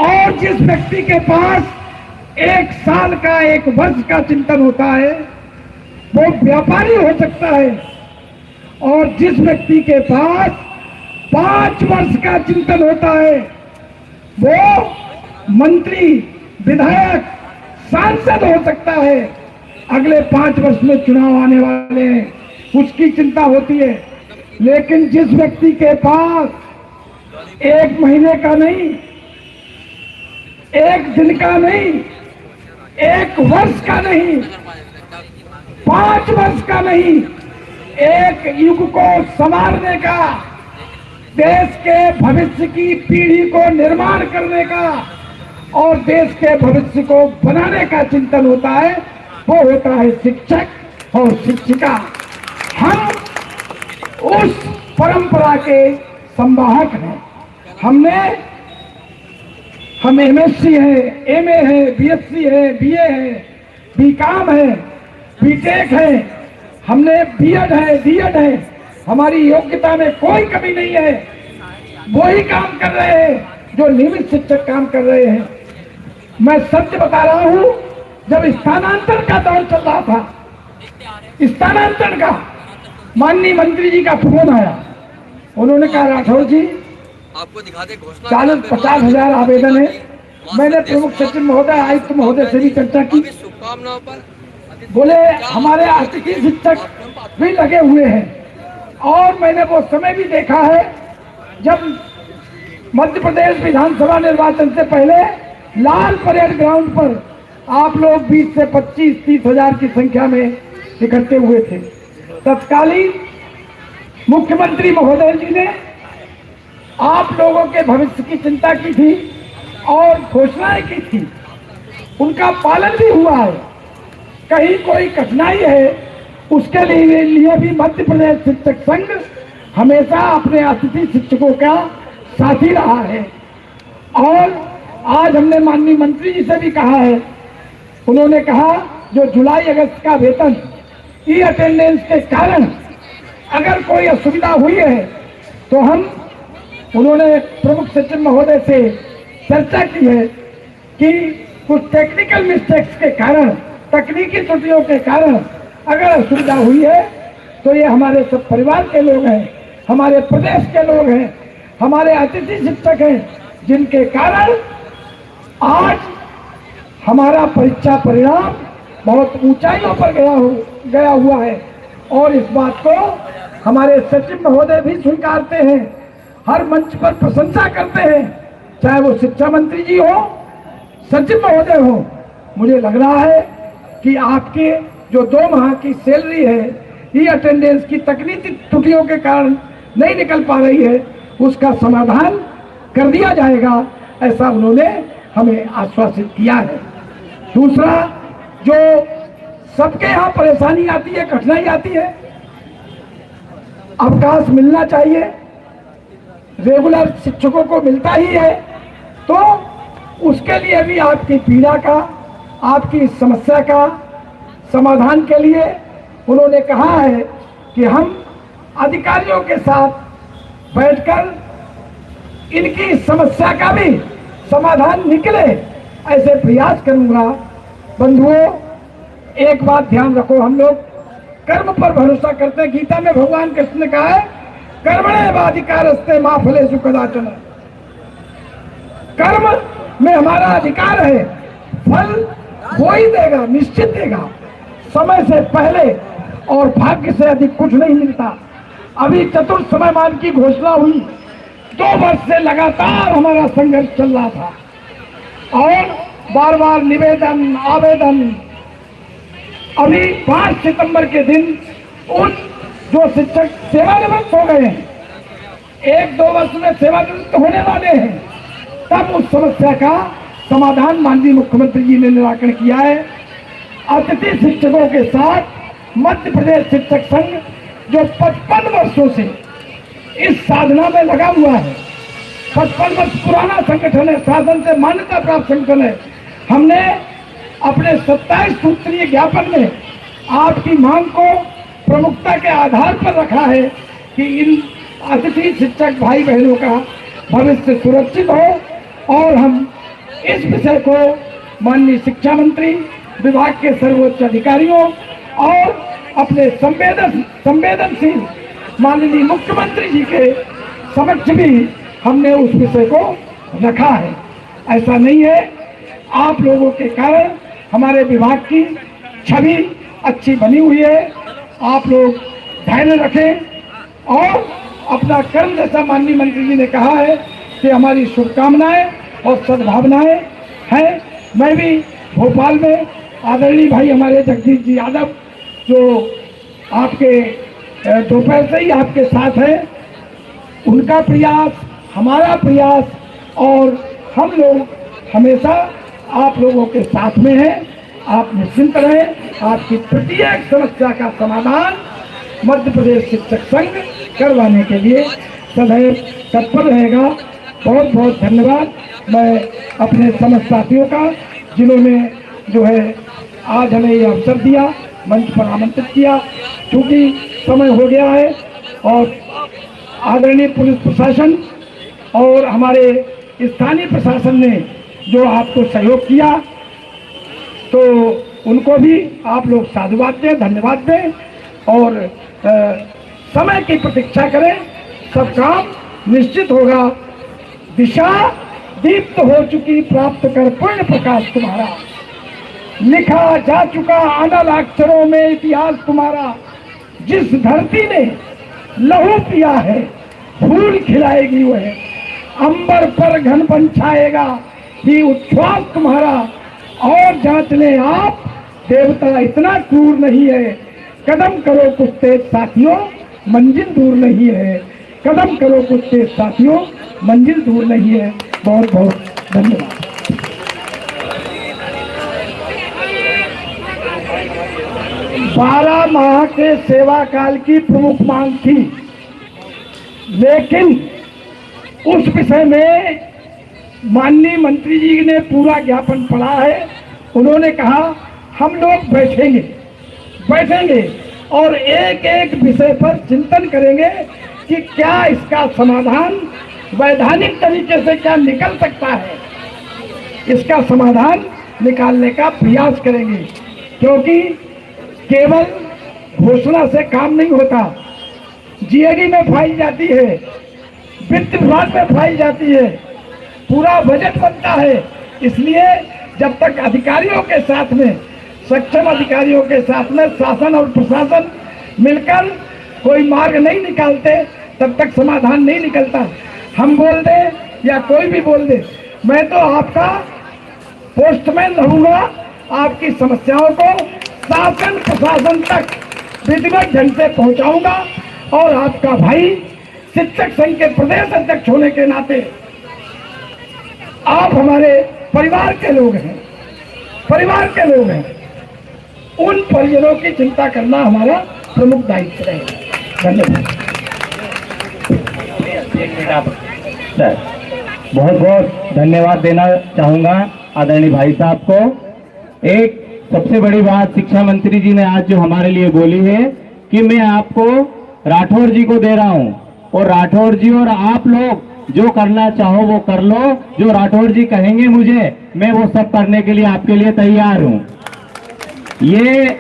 और जिस व्यक्ति के पास 1 साल का, 1 वर्ष का चिंतन होता है वो व्यापारी हो सकता है, और जिस व्यक्ति के पास 5 वर्ष का चिंतन होता है वो मंत्री, विधायक, सांसद हो सकता है। अगले 5 वर्ष में चुनाव आने वाले हैं, उसकी चिंता होती है। लेकिन जिस व्यक्ति के पास 1 महीने का नहीं, 1 दिन का नहीं, 1 वर्ष का नहीं, 5 वर्ष का नहीं, एक युग को संवारने का, देश के भविष्य की पीढ़ी को निर्माण करने का और देश के भविष्य को बनाने का चिंतन होता है, वो होता है शिक्षक और शिक्षिका। हम उस परंपरा के संवाहक हैं। हम MSc है, MA है, BSc है, BA है, BCom है, BTech है, हमने B.Ed है, D.Ed है। हमारी योग्यता में कोई कमी नहीं है। वही काम कर रहे हैं जो नियमित शिक्षक काम कर रहे हैं। मैं सत्य बता रहा हूं, जब स्थानांतरण का दौर चल रहा था, स्थानांतरण का, माननीय मंत्री जी का फोन आया। उन्होंने कहा, राठौर जी आपको दिखा दे, 40-50 आवेदन है। मैंने प्रमुख सचिव महोदय, आयुक्त महोदय से भी चर्चा की। बोले हमारे अतिथि शिक्षक भी लगे हुए हैं। और मैंने वो समय भी देखा है जब मध्य प्रदेश विधानसभा निर्वाचन से पहले लाल परेड ग्राउंड पर आप लोग 20 से 25-30 हजार की संख्या में इकट्ठे हुए थे। तत्कालीन मुख्यमंत्री महोदय जी ने आप लोगों के भविष्य की चिंता की थी और घोषणाएं की थी। उनका पालन भी हुआ है। कहीं कोई कठिनाई है उसके लिए भी मध्य प्रदेश शिक्षक संघ हमेशा अपने अतिथि शिक्षकों का साथी रहा है। और आज हमने माननीय मंत्री जी से भी कहा है, उन्होंने कहा जो जुलाई अगस्त का वेतन ई अटेंडेंस के कारण अगर कोई असुविधा हुई है तो उन्होंने प्रमुख सचिव महोदय से चर्चा की है कि कुछ टेक्निकल मिस्टेक्स के कारण, तकनीकी त्रुटियों के कारण अगर असुविधा हुई है तो ये हमारे सब परिवार के लोग हैं, हमारे प्रदेश के लोग हैं, हमारे अतिथि शिक्षक हैं, जिनके कारण आज हमारा परीक्षा परिणाम बहुत ऊंचाइयों पर गया हुआ है। और इस बात को हमारे सचिव महोदय भी स्वीकारते हैं, हर मंच पर प्रशंसा करते हैं, चाहे वो शिक्षा मंत्री जी हो, सचिव महोदय हो। मुझे लग रहा है कि आपके जो 2 माह की सैलरी है ई अटेंडेंस की तकनीकी त्रुटियों के कारण नहीं निकल पा रही है, उसका समाधान कर दिया जाएगा, ऐसा उन्होंने हमें आश्वासित किया है। दूसरा, जो सबके यहाँ परेशानी आती है, कठिनाई आती है, अवकाश मिलना चाहिए, रेगुलर शिक्षकों को मिलता ही है, तो उसके लिए भी आपकी पीड़ा का, आपकी समस्या का समाधान के लिए उन्होंने कहा है कि हम अधिकारियों के साथ बैठकर इनकी समस्या का भी समाधान निकले, ऐसे प्रयास करूंगा। बंधुओं, एक बात ध्यान रखो, हम लोग कर्म पर भरोसा करते हैं। गीता में भगवान कृष्ण ने कहा है, कर्मण्येवाधिकारस्ते मा फलेषु कदाचन। कर्म में हमारा अधिकार है, फल वो ही देगा, निश्चित देगा, समय से पहले और भाग्य से अधिक कुछ नहीं मिलता। अभी चतुर्थ समयमान की घोषणा हुई, 2 वर्ष से लगातार हमारा संघर्ष चल रहा था और बार बार निवेदन, आवेदन। अभी 5 सितंबर के दिन उन जो शिक्षक सेवानिवृत्त हो गए हैं, 1-2 वर्ष में सेवानिवृत्त होने वाले हैं, तब उस समस्या का समाधान माननीय मुख्यमंत्री जी ने निराकरण किया है। अतिथि शिक्षकों के साथ मध्य प्रदेश शिक्षक संघ, जो 55 वर्षों से इस साधना में लगा हुआ है, 55 वर्ष पुराना संगठन है, शासन से मान्यता प्राप्त संगठन है, हमने अपने 27 सूत्रीय ज्ञापन में आपकी मांग को प्रमुखता के आधार पर रखा है कि इन अतिथि शिक्षक भाई बहनों का भविष्य सुरक्षित हो, और हम इस विषय को माननीय शिक्षा मंत्री, विभाग के सर्वोच्च अधिकारियों और अपने संवेदनशील माननीय मुख्यमंत्री जी के समक्ष भी हमने उस विषय को रखा है। ऐसा नहीं है, आप लोगों के कारण हमारे विभाग की छवि अच्छी बनी हुई है। आप लोग धैर्य रखें और अपना कर्म, जैसा माननीय मंत्री जी ने कहा है कि हमारी शुभकामनाएं और सद्भावनाएं हैं। मैं भी भोपाल में आदरणीय भाई हमारे जगदीश जी यादव, जो आपके दोपहर से ही आपके साथ है, उनका प्रयास, हमारा प्रयास, और हम लोग हमेशा आप लोगों के साथ में हैं। आप निश्चिंत रहें, आपकी प्रत्येक समस्या का समाधान मध्य प्रदेश शिक्षक संघ करवाने के लिए सदैव तत्पर रहेगा। बहुत बहुत धन्यवाद मैं अपने समस्त साथियों का, जिन्होंने जो है आज हमें ये अवसर दिया, मंच पर आमंत्रित किया। क्योंकि समय हो गया है और आदरणीय पुलिस प्रशासन और हमारे स्थानीय प्रशासन ने जो आपको सहयोग किया, तो उनको भी आप लोग साधुवाद दें, धन्यवाद दें, और समय की प्रतीक्षा करें। सब काम निश्चित होगा। दिशा दीप्त हो चुकी, प्राप्त कर पूर्ण प्रकाश तुम्हारा, लिखा जा चुका अनल अक्षरों में इतिहास तुम्हारा। जिस धरती ने लहू पिया है, फूल खिलाएगी वह, अंबर पर घन बन छाएगा ही उच्छ्वास तुम्हारा। और जांच ले आप, देवता इतना क्रूर नहीं है, कदम करो कुछ तेज साथियों, मंजिल दूर नहीं है। कदम करो कुछ तेज साथियों, मंजिल दूर नहीं है। बहुत बहुत धन्यवाद। 12 माह के सेवा काल की प्रमुख मांग थी, लेकिन उस विषय में माननीय मंत्री जी ने पूरा ज्ञापन पढ़ा है। उन्होंने कहा हम लोग बैठेंगे और एक एक विषय पर चिंतन करेंगे कि क्या इसका समाधान वैधानिक तरीके से क्या निकल सकता है। इसका समाधान निकालने का प्रयास करेंगे, क्योंकि केवल घोषणा से काम नहीं होता। जीएडी में फाइल जाती है, वित्त विभाग में फाइल जाती है, पूरा बजट बनता है। इसलिए जब तक अधिकारियों के साथ में, सक्षम अधिकारियों के साथ में शासन और प्रशासन मिलकर कोई मार्ग नहीं निकालते, तब तक समाधान नहीं निकलता। हम बोल दें या कोई भी बोल दे, मैं तो आपका पोस्टमैन रहूंगा, आपकी समस्याओं को शासन प्रशासन तक विधिवत ढंग से पहुंचाऊंगा। और आपका भाई शिक्षक संघ के प्रदेश अध्यक्ष होने के नाते आप हमारे परिवार के लोग हैं, परिवार के लोग हैं, उन परिजनों की चिंता करना हमारा प्रमुख दायित्व रहेगा। धन्यवाद। सर, बहुत बहुत धन्यवाद देना चाहूंगा आदरणीय भाई साहब को। एक सबसे बड़ी बात शिक्षा मंत्री जी ने आज जो हमारे लिए बोली है कि मैं आपको राठौर जी को दे रहा हूं, और राठौर जी और आप लोग जो करना चाहो वो कर लो, जो राठौर जी कहेंगे मुझे, मैं वो सब करने के लिए आपके लिए तैयार हूं। ये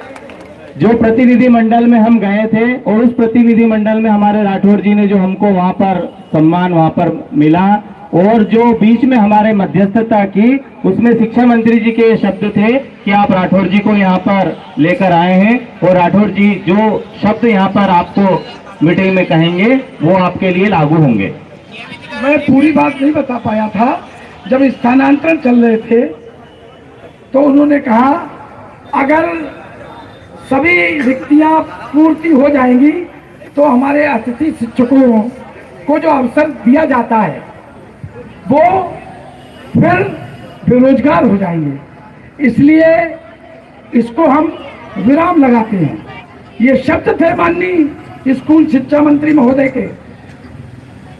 जो प्रतिनिधि मंडल में हम गए थे, और उस प्रतिनिधि मंडल में हमारे राठौर जी ने जो हमको वहां पर सम्मान वहां पर मिला, और जो बीच में हमारे मध्यस्थता की, उसमें शिक्षा मंत्री जी के शब्द थे कि आप राठौर जी को यहाँ पर लेकर आए हैं, और राठौर जी जो शब्द यहाँ पर आपको मीटिंग में कहेंगे वो आपके लिए लागू होंगे। मैं पूरी बात नहीं बता पाया था। जब स्थानांतरण चल रहे थे तो उन्होंने कहा अगर सभी रिक्तियां पूर्ति हो जाएंगी तो हमारे अतिथि शिक्षकों को जो अवसर दिया जाता है वो फिर बेरोजगार हो जाएंगे, इसलिए इसको हम विराम लगाते हैं। ये शब्द थे माननीय स्कूल शिक्षा मंत्री महोदय के।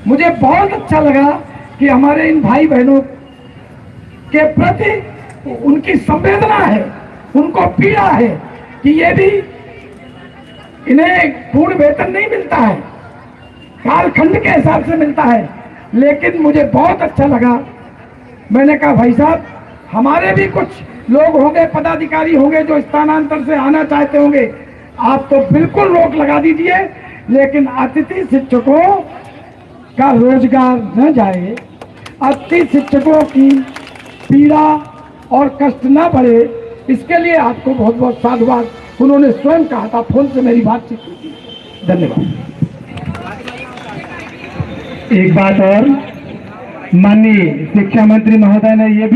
मुझे बहुत अच्छा लगा कि हमारे इन भाई बहनों के प्रति उनकी संवेदना है, उनको पीड़ा है कि ये भी इन्हें पूर्ण वेतन नहीं मिलता है, कालखंड के हिसाब से मिलता है। लेकिन मुझे बहुत अच्छा लगा, मैंने कहा भाई साहब हमारे भी कुछ लोग होंगे, पदाधिकारी होंगे जो स्थानांतरण से आना चाहते होंगे, आप तो बिल्कुल रोक लगा दीजिए, लेकिन अतिथि शिक्षकों का रोजगार न जाए, अतिथि शिक्षकों की पीड़ा और कष्ट न बढ़े, इसके लिए आपको बहुत बहुत साधुवाद। उन्होंने स्वयं कहा था, फोन से मेरी बातचीत हुई थी। धन्यवाद। एक बात और, माननीय शिक्षा मंत्री महोदय ने ये